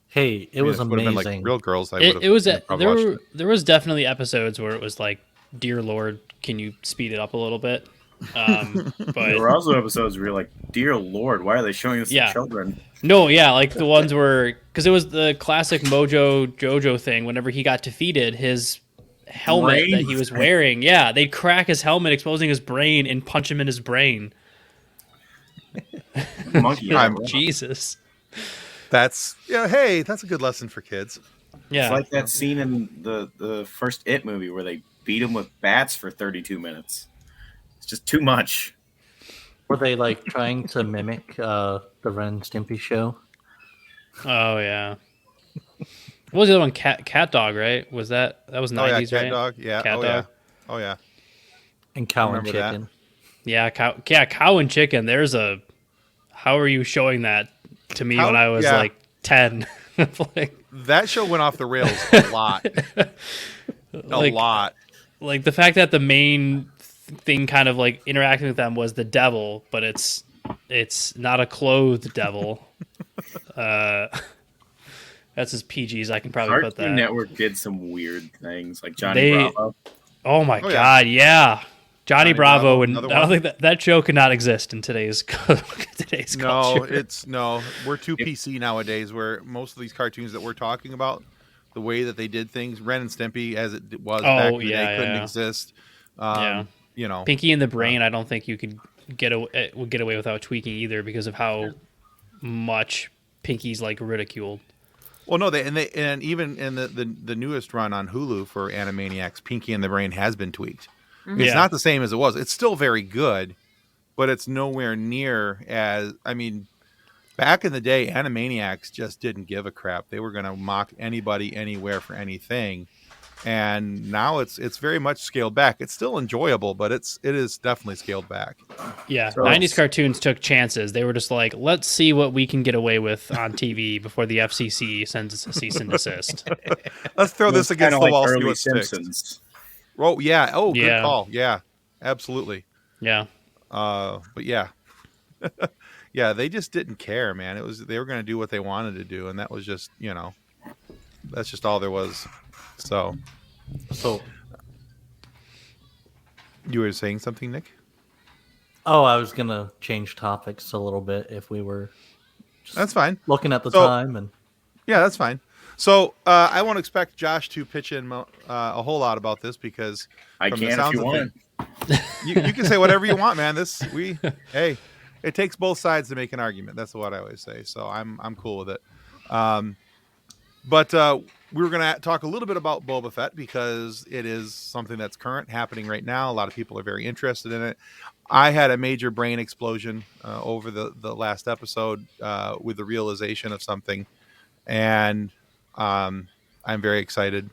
Hey, it was amazing. Been like real girls. There was definitely episodes where it was like, dear Lord, can you speed it up a little bit? But there were also episodes where you're like, dear Lord, why are they showing this to children? No, yeah, like the ones where, because it was the classic Mojo Jojo thing. Whenever he got defeated, his helmet that he was wearing, they'd crack his helmet, exposing his brain, and punch him in his brain. Monkey time. Jesus. That's hey, that's a good lesson for kids. Yeah, it's like that scene in the first It movie where they beat him with bats for 32 minutes. It's just too much. Were they like trying to mimic the Ren and Stimpy show? Oh yeah. What was the other one? Cat Dog, right? Was that was 90s, Cat right? Dog, yeah. Cat Dog. Oh yeah. And Cow and Chicken. That. Yeah, Cow and Chicken. There's a. How are you showing that to me when I was like 10? Like, that show went off the rails a lot. like, A lot. Like the fact that the main thing kind of like interacting with them was the devil, but it's not a clothed devil. That's as PG as I can probably put that. Cartoon Network did some weird things, like Johnny Bravo. Oh my god, yeah. Johnny Bravo would. I don't think that show could not exist in today's culture. No, we're too PC nowadays. Where most of these cartoons that we're talking about, the way that they did things, Ren and Stimpy, as it was back in the day, couldn't exist. You know, Pinky and the Brain. I don't think you could get away without tweaking either because of how much Pinky's like ridiculed. Well, no, and even in the newest run on Hulu for Animaniacs, Pinky and the Brain has been tweaked. It's not the same as it was. It's still very good, but it's nowhere near as. I mean, back in the day, Animaniacs just didn't give a crap. They were going to mock anybody, anywhere for anything, and now it's very much scaled back. It's still enjoyable, but it is definitely scaled back. Yeah, so 90s cartoons took chances. They were just like, let's see what we can get away with on TV before the FCC sends us a cease and desist. Let's throw this against the wall. See what Simpsons. sticks. Oh yeah. Oh, good call. Yeah, absolutely. Yeah. But yeah, yeah. They just didn't care, man. They were going to do what they wanted to do, and that was just that's just all there was. So you were saying something, Nick? Oh, I was gonna change topics a little bit if we were. That's fine. Looking at the time and. Yeah, that's fine. So I won't expect Josh to pitch in a whole lot about this because I can if you want. You can say whatever you want, man. Hey, it takes both sides to make an argument. That's what I always say. So I'm cool with it. But we were going to talk a little bit about Boba Fett because it is something that's current, happening right now. A lot of people are very interested in it. I had a major brain explosion over the last episode with the realization of something, and I'm very excited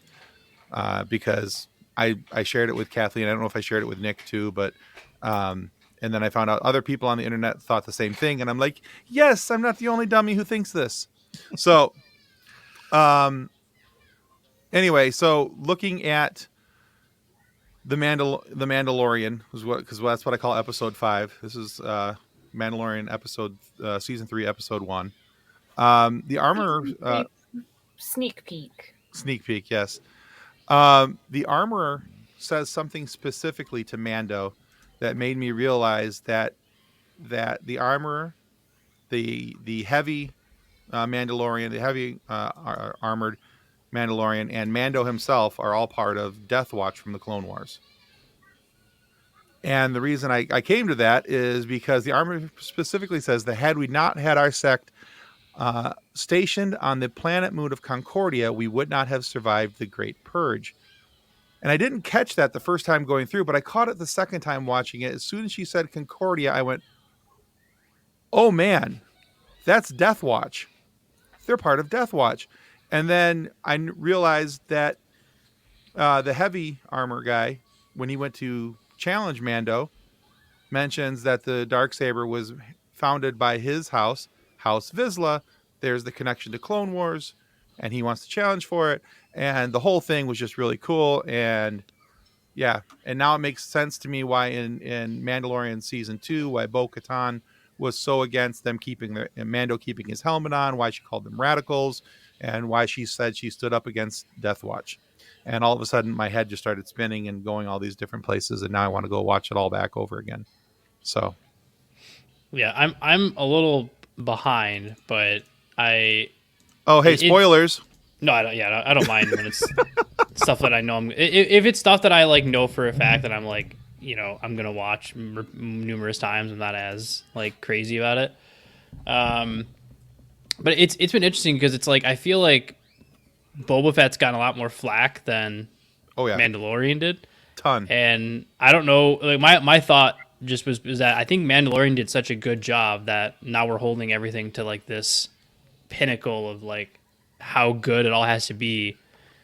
because I shared it with Kathleen. I don't know if I shared it with Nick too, but and then I found out other people on the internet thought the same thing, and I'm like, yes, I'm not the only dummy who thinks this. So, anyway, so looking at the Mandalorian because that's what I call episode 5. This is Mandalorian episode season 3, episode 1. The armor. Sneak peek, yes. The armorer says something specifically to Mando that made me realize that the armorer, the heavy Mandalorian, the heavy armored Mandalorian, and Mando himself are all part of Death Watch from the Clone Wars. And the reason I came to that is because the armorer specifically says that had we not had our sect stationed on the planet moon of Concordia, we would not have survived the Great Purge. And I didn't catch that the first time going through, but I caught it the second time watching it. As soon as she said Concordia, I went, oh man, that's Death Watch. They're part of Death Watch. And then I realized that the heavy armor guy, when he went to challenge Mando, mentions that the Darksaber was founded by his house, House Vizsla. There's the connection to Clone Wars, and he wants to challenge for it. And the whole thing was just really cool. And yeah, and now it makes sense to me why in Mandalorian season 2, why Bo-Katan was so against them keeping Mando keeping his helmet on, why she called them radicals, and why she said she stood up against Death Watch. And all of a sudden my head just started spinning and going all these different places, and now I want to go watch it all back over again. So yeah, I'm a little behind, but spoilers. No, I don't. Yeah, I don't mind when it's stuff that I know. If it's stuff that I like know for a fact that I'm like, I'm gonna watch numerous times. I'm not as like crazy about it. But it's been interesting because it's like I feel like Boba Fett's gotten a lot more flack than Mandalorian did. Ton. And I don't know. Like my thought just was that I think Mandalorian did such a good job that now we're holding everything to like this pinnacle of like how good it all has to be,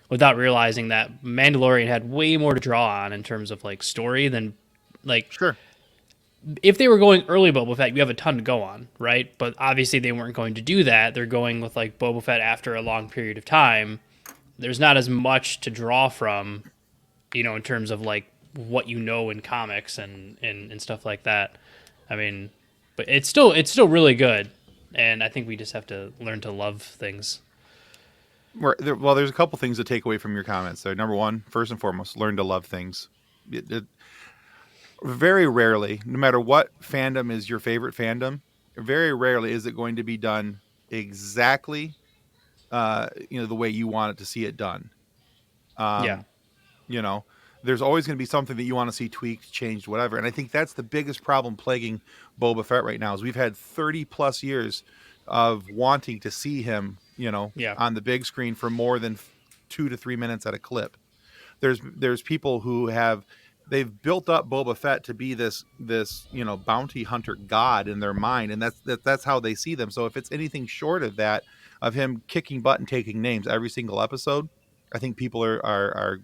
without realizing that Mandalorian had way more to draw on in terms of like story than like. Sure. if they were going early Boba Fett, you have a ton to go on, right? But obviously they weren't going to do that. They're going with like Boba Fett after a long period of time. There's not as much to draw from, in terms of like what in comics and stuff like that. I mean, but it's still really good, and I think we just have to learn to love things. Well, there's a couple things to take away from your comments there. Number one, first and foremost, learn to love things. Very rarely, no matter what fandom is your favorite fandom, very rarely is it going to be done exactly, the way you want it to see it done. There's always going to be something that you want to see tweaked, changed, whatever. And I think that's the biggest problem plaguing Boba Fett right now is we've had 30 plus years of wanting to see him, on the big screen for more than 2 to 3 minutes at a clip. There's people who they've built up Boba Fett to be this bounty hunter god in their mind, and that's how they see them. So if it's anything short of that, of him kicking butt and taking names every single episode, I think people are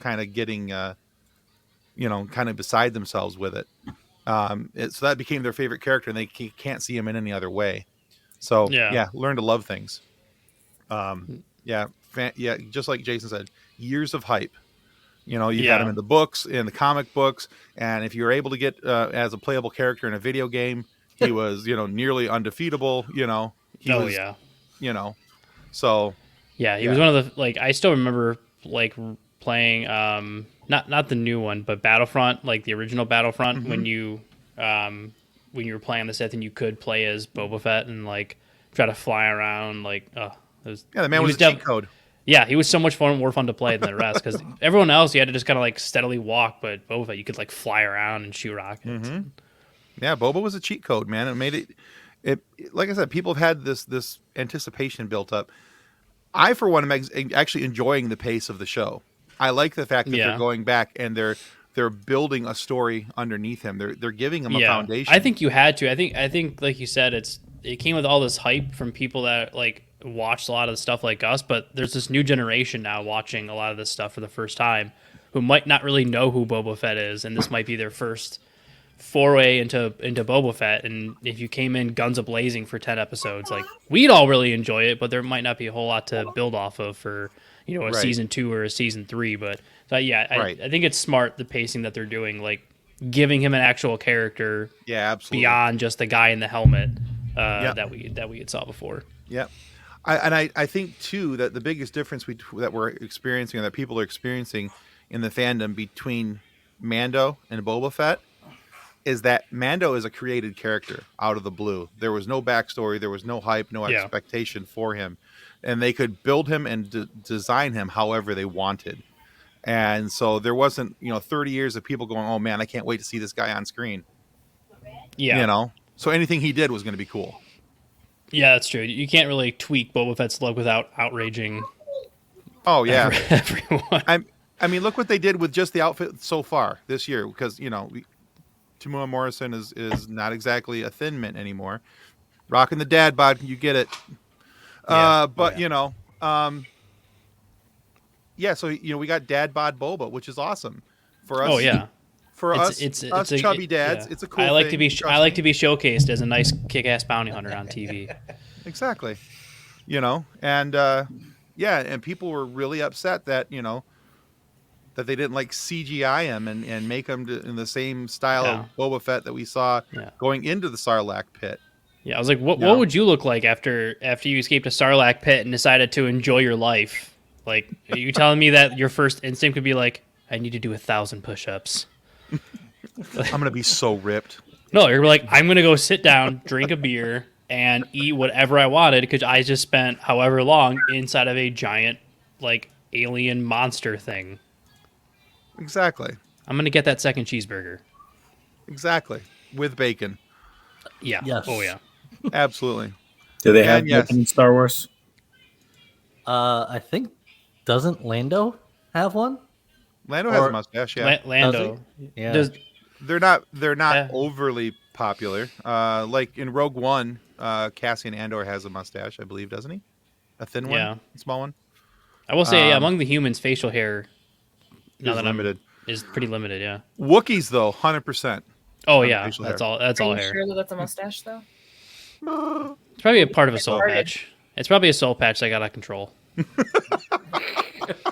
kind of getting kind of beside themselves with it. So that became their favorite character, and they can't see him in any other way. So learn to love things. Just like Jason said, years of hype. You got him in the books, in the comic books, and if you were able to get as a playable character in a video game, he was nearly undefeatable. So he was one of the I still remember playing not the new one, but Battlefront, like the original Battlefront, when you were playing the Sith and you could play as Boba Fett and try to fly around the man was a cheat code. Yeah, he was so much more fun to play than the rest because everyone else you had to just kind of steadily walk, but Boba Fett you could fly around and shoot rockets. Mm-hmm. Yeah, Boba was a cheat code, man. It made it like I said, people have had this anticipation built up. I, for one, am actually enjoying the pace of the show. I like the fact that they're going back and they're building a story underneath him. They're giving him a foundation. I think you had to. I think like you said, it came with all this hype from people that watched a lot of the stuff like us, but there's this new generation now watching a lot of this stuff for the first time who might not really know who Boba Fett is, and this might be their first foray into Boba Fett. And if you came in guns a-blazing for 10 episodes, we'd all really enjoy it, but there might not be a whole lot to build off of for a season 2 or a season 3. But I think it's smart, the pacing that they're doing, giving him an actual character absolutely, beyond just the guy in the helmet that we had saw before. Yep. I think too that the biggest difference that we're experiencing, or that people are experiencing in the fandom between Mando and Boba Fett, is that Mando is a created character out of the blue. There was no backstory, there was no hype, no expectation for him, and they could build him and design him however they wanted. And so there wasn't 30 years of people going, "Oh man, I can't wait to see this guy on screen." Yeah, so anything he did was going to be cool. Yeah, that's true. You can't really tweak Boba Fett's look without outraging. Oh yeah, everyone. I mean, look what they did with just the outfit so far this year, because Temuera Morrison is not exactly a thin mint anymore. Rocking the dad bod, you get it. So we got dad bod Boba, which is awesome for us. Oh yeah. For us chubby dads, it's a cool thing. I like to be showcased as a nice kick-ass bounty hunter on TV. Exactly. And people were really upset that that they didn't CGI him and make him in the same style of Boba Fett that we saw going into the Sarlacc pit. Yeah, I was like, what would you look like after you escaped a Sarlacc pit and decided to enjoy your life? Are you telling me that your first instinct would be I need to do 1,000 push-ups? I'm gonna be so ripped. No, you're I'm gonna go sit down, drink a beer, and eat whatever I wanted because I just spent however long inside of a giant alien monster thing. Exactly. I'm gonna get that second cheeseburger. Exactly, with bacon. Yeah. Yes. Oh yeah. Absolutely. Do they have bacon in Star Wars? I think, doesn't Lando have one? Lando has a mustache, yeah. Lando. Yeah. They're not overly popular. In Rogue One, Cassian Andor has a mustache, I believe, doesn't he? A thin one? A small one? I will say, among the humans, facial hair is limited. Is pretty limited, yeah. Wookiees, though, 100%. Oh yeah, facial that's hair. all. That's Are all you hair. sure that that's a mustache though? It's probably a part of a soul Retarded. patch. It's probably a soul patch they got out of control.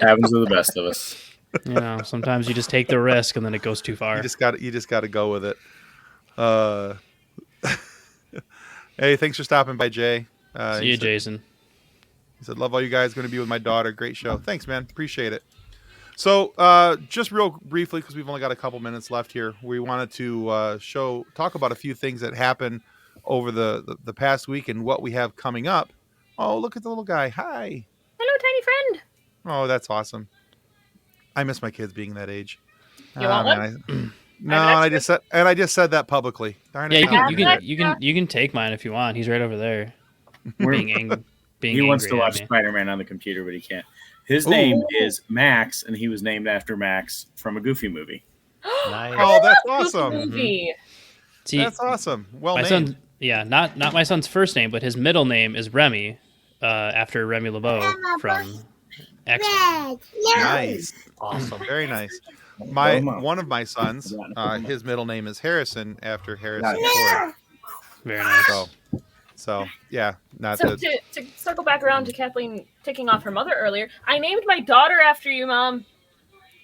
Happens to the best of us. You know, sometimes you just take the risk and then it goes too far. You just got to go with it. Hey, thanks for stopping by, Jay. See you, Jason. He said, "Love all you guys. Going to be with my daughter. Great show. Thanks, man. Appreciate it." So, just real briefly, because we've only got a couple minutes left here, we wanted to talk about a few things that happened over the past week and what we have coming up. Oh, look at the little guy. Hi. Hello, tiny friend. Oh, that's awesome. I miss my kids being that age. You want one? No, I just said that publicly. Darn it. Yeah, you can take mine if you want. He's right over there. He wants to watch Spider-Man on the computer, but he can't. His name is Max, and he was named after Max from a Goofy movie. Nice. Oh, that's awesome. Movie. See, That's awesome. Well my named. son, not my son's first name, but his middle name is Remy, after Remy LeBeau from X-Men. Nice. Awesome. Very nice. One of my sons, his middle name is Harrison after Harrison Ford. Very nice. So yeah, not So the to circle back around to Kathleen ticking off her mother earlier, I named my daughter after you, Mom.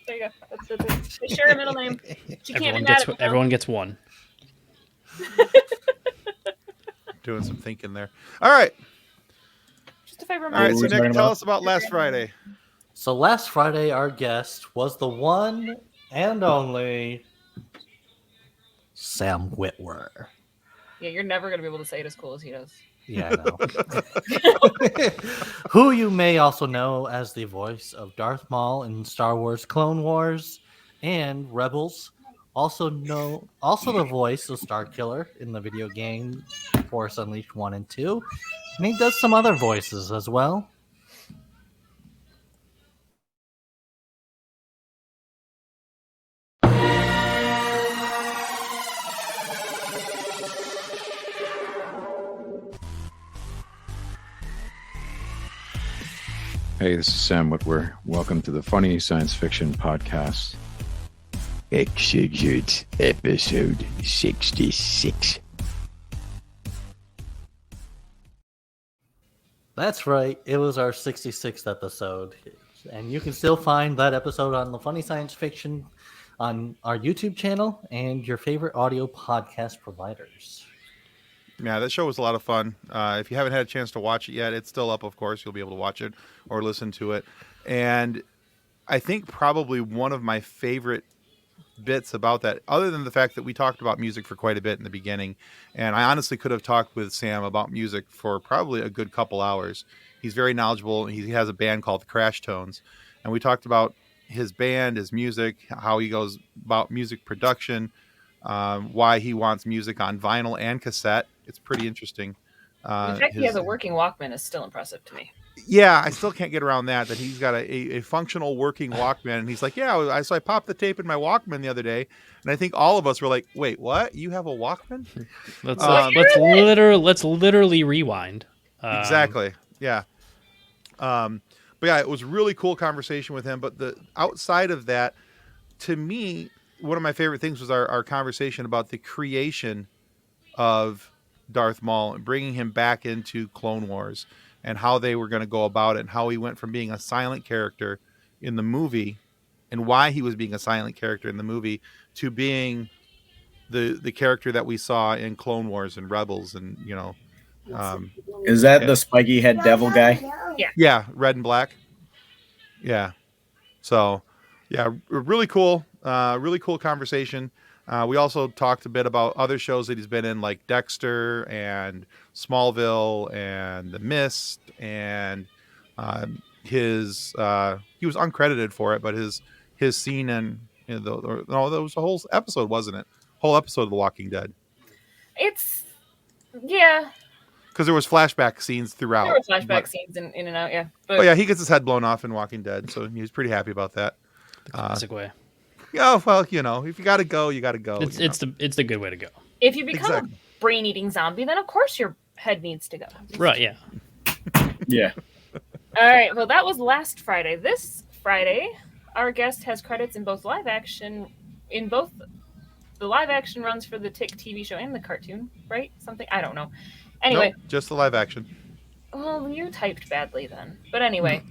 There you go. That's they share a middle name. She can't be mad at me. Everyone gets one. doing some thinking there. All right. Just a favor. All right. So What were we Nick, talking tell about? us about last Friday. So last Friday, our guest was the one and only Sam Witwer. Yeah, you're never gonna be able to say it as cool as he does. Yeah, I know. Who you may also know as the voice of Darth Maul in Star Wars Clone Wars and Rebels. Also the voice of Starkiller in the video game Force Unleashed 1 and 2. And he does some other voices as well. Hey, this is Sam Witwer. Welcome to the Funny Science Fiction Podcast. Execute episode 66. That's right. It was our 66th episode. And you can still find that episode on the Funny Science Fiction on our YouTube channel and your favorite audio podcast providers. Yeah, that show was a lot of fun. If you haven't had a chance to watch it yet, it's still up, of course. You'll be able to watch it or listen to it. And I think probably one of my favorite bits about that, other than the fact that we talked about music for quite a bit in the beginning, and I honestly could have talked with Sam about music for probably a good couple hours. He's very knowledgeable. He has a band called Crash Tones, and we talked about his band, his music, how he goes about music production, why he wants music on vinyl and cassette. It's pretty interesting. The fact he has a working Walkman is still impressive to me. Yeah, I still can't get around that he's got a functional working Walkman. And he's like, yeah, so I popped the tape in my Walkman the other day. And I think all of us were like, wait, what? You have a Walkman? Let's literally rewind. Exactly. Yeah. But yeah, it was a really cool conversation with him. But the outside of that, to me, one of my favorite things was our conversation about the creation of Darth Maul and bringing him back into Clone Wars and how they were going to go about it and how he went from being a silent character in the movie and why he was being a silent character in the movie to being the character that we saw in Clone Wars and Rebels and, Is that the spiky head devil guy? Yeah, red and black. Yeah. So, yeah, really cool conversation. We also talked a bit about other shows that he's been in, like Dexter and Smallville and The Mist, and he was uncredited for it, but his scene in that was a whole episode, wasn't it? Whole episode of The Walking Dead. Yeah. Because there was flashback scenes throughout. There were flashback scenes in and out, yeah. But yeah, he gets his head blown off in Walking Dead, so he's pretty happy about that. The classic way. Yeah, well, if you got to go, you got to go. It's the good way to go. If you become a brain-eating zombie, then of course your head needs to go. Right, yeah. Yeah. All right, well, that was last Friday. This Friday, our guest has credits in both live action, in both the live action runs for the Tick TV show and the cartoon, right? Something I don't know. Anyway, Nope, just the live action. well, you typed badly then. But anyway,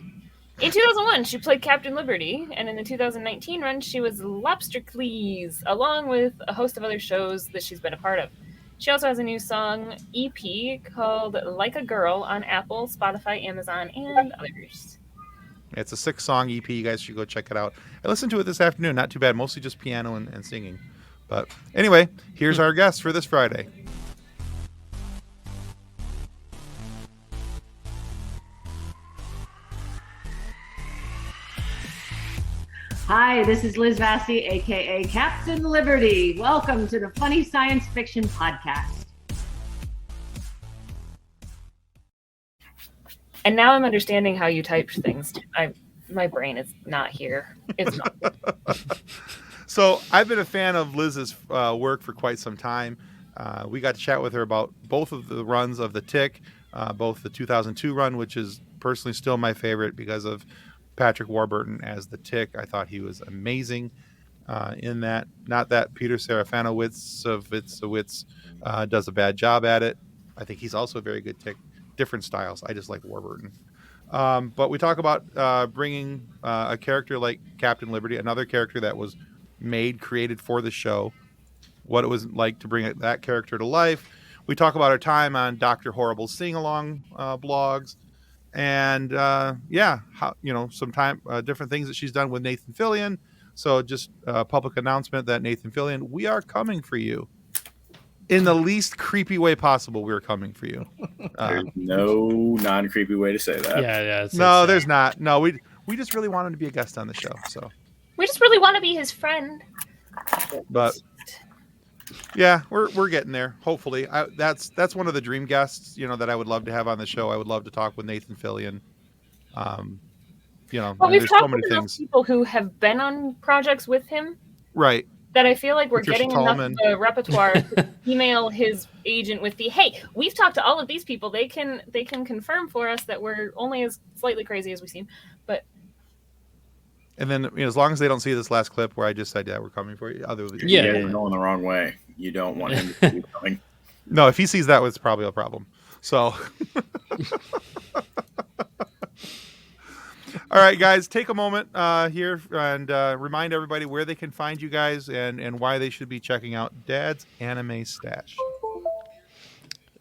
in 2001, she played Captain Liberty, and in the 2019 run, she was Lobstercles, along with a host of other shows that she's been a part of. She also has a new song EP called Like a Girl on Apple, Spotify, Amazon, and others. It's a 6-song EP. You guys should go check it out. I listened to it this afternoon. Not too bad. Mostly just piano and singing. But anyway, here's our guest for this Friday. Hi, this is Liz Vassy, aka Captain Liberty. Welcome to the Funny Science Fiction Podcast. And now I'm understanding how you typed things. My brain is not here. It's not. So I've been a fan of Liz's work for quite some time. We got to chat with her about both of the runs of the Tick, both the 2002 run, which is personally still my favorite because of Patrick Warburton as the Tick. I thought he was amazing in that. Not that Peter Serafinowicz of It's a Wits does a bad job at it. I think he's also a very good Tick. Different styles. I just like Warburton. But we talk about bringing a character like Captain Liberty, another character that was created for the show, what it was like to bring that character to life. We talk about our time on Dr. Horrible's sing-along blogs, and how some different things that she's done with Nathan Fillion. So just a public announcement that Nathan Fillion, we are coming for you. In the least creepy way possible, we're coming for you. There's no non-creepy way to say that. Yeah. There's not. No, we just really want him to be a guest on the show. So We just really want to be his friend. But yeah, we're getting there. Hopefully, that's one of the dream guests, that I would love to have on the show. I would love to talk with Nathan Fillion. Well, there's we've so talked many with enough things. people who have been on projects with him, Right. that I feel like we're Patricia getting enough Tallman. of a repertoire to email his agent with the, hey, we've talked to all of these people. They can confirm for us that we're only as slightly crazy as we seem. But And then as long as they don't see this last clip where I just said, yeah, we're coming for you. You guys are going the wrong way. You don't want him to keep coming. No, if he sees that, it's probably a problem. So, all right, guys, take a moment here and remind everybody where they can find you guys and why they should be checking out Dad's Anime Stache.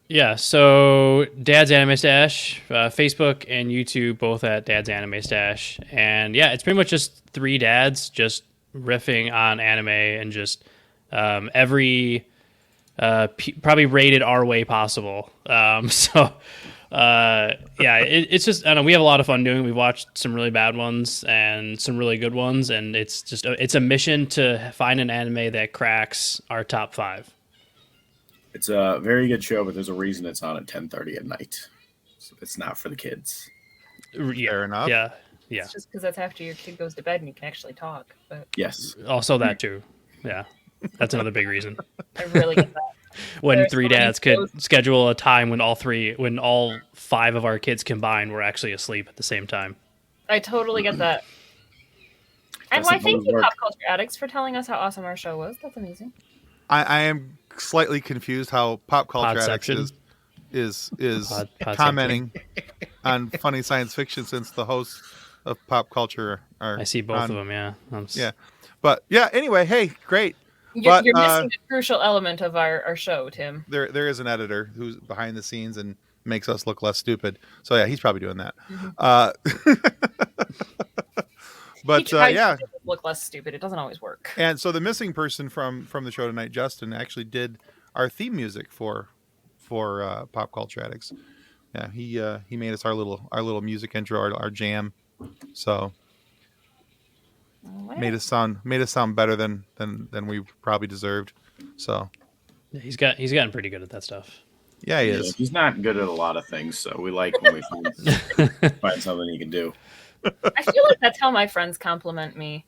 Yeah, so Dad's Anime Stache, Facebook and YouTube, both at Dad's Anime Stache. And yeah, it's pretty much just three dads just riffing on anime and just every probably rated our way possible. It's just, I don't know, we have a lot of fun doing it. We've watched some really bad ones and some really good ones, and it's just it's a mission to find an anime that cracks our top 5. It's a very good show, but there's a reason it's on at 10:30 at night. So it's not for the kids. Yeah, Fair enough. Yeah. it's just because that's after your kid goes to bed and you can actually talk. But Yes. Also that too. Yeah. That's another big reason. I really get that. When There's three so many dads could shows. schedule a time when all 5 of our kids combined were actually asleep at the same time. I totally get that. And That's why the thank you, work. Pop Culture Addicts, for telling us how awesome our show was. That's amazing. I am slightly confused how Pop Culture Addicts Podception. is Podception. commenting on funny science fiction since the hosts of Pop Culture are I see both on- of them, yeah. Yeah. But yeah, anyway, hey, great. You're But, missing a crucial element of our show, Tim. There is an editor who's behind the scenes and makes us look less stupid. So yeah, he's probably doing that. But He tries yeah, to look less stupid. It doesn't always work. and so the missing person from the show tonight, Justin, actually did our theme music for Pop Culture Addicts. Yeah, he made us our little music intro, our jam. So made us sound better than we probably deserved. So Yeah, he's gotten pretty good at that stuff. yeah, he is. He's not good at a lot of things, so we like when we find something he can do. I feel like that's how my friends compliment me.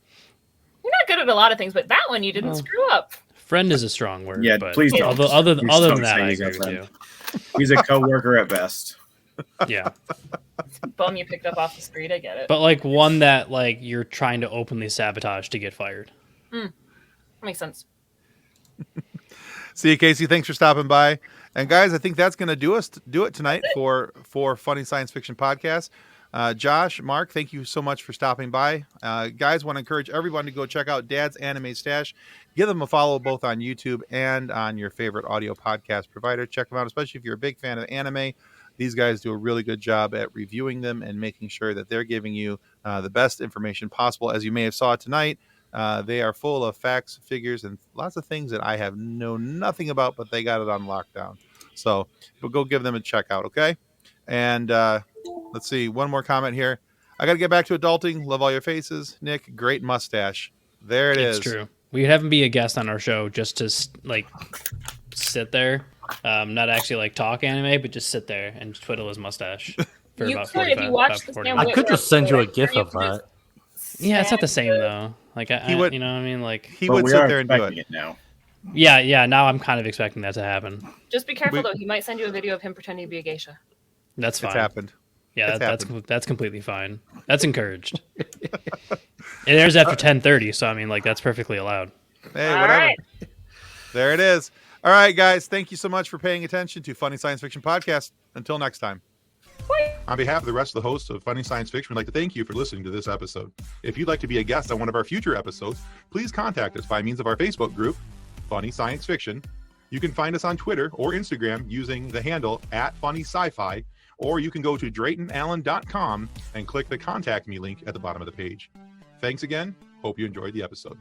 You're not good at a lot of things, but that one you didn't screw up. Friend is a strong word. Yeah, but please don't. Other Please than don't that, say I he's agree our with friend. He's a coworker at best. you. Yeah, Bum you picked up off the street. I get it. but like one that like you're trying to openly sabotage to get fired. Makes sense. See you, Casey. Thanks for stopping by. And guys, I think that's going to do it tonight for Funny Science Fiction Podcast. Josh, Mark, thank you so much for stopping by. Guys, want to encourage everyone to go check out Dad's Anime Stache. Give them a follow both on YouTube and on your favorite audio podcast provider. Check them out, especially if you're a big fan of anime. These guys do a really good job at reviewing them and making sure that they're giving you the best information possible. As you may have saw tonight, they are full of facts, figures, and lots of things that I have known nothing about, but they got it on lockdown. So we'll go give them a check out, okay? And let's see, one more comment here. I got to get back to adulting. Love all your faces. Nick, great mustache. There it is. It's true. We could have him be a guest on our show just to like sit there, not actually like talk anime, but just sit there and twiddle his mustache for You about could, 45, if you watch about the 40 Sam minutes. I could just send you a GIF you of could that. Yeah, it's not the same though. Like He would- you know what I mean? Like He But would we sit are there and do expecting it. it now. yeah. Now I'm kind of expecting that to happen. Just be careful We- though. He might send you a video of him pretending to be a geisha. That's fine. It's happened. Yeah, It's that's completely fine. That's encouraged. It airs after 10:30, so I mean, like that's perfectly allowed. Hey, All whatever. right. There it is. All right, guys. Thank you so much for paying attention to Funny Science Fiction Podcast. Until next time. On behalf of the rest of the hosts of Funny Science Fiction, we'd like to thank you for listening to this episode. If you'd like to be a guest on one of our future episodes, please contact us by means of our Facebook group, Funny Science Fiction. You can find us on Twitter or Instagram using the handle @FunnySciFi, or you can go to DraytonAllen.com and click the Contact Me link at the bottom of the page. Thanks again. Hope you enjoyed the episode.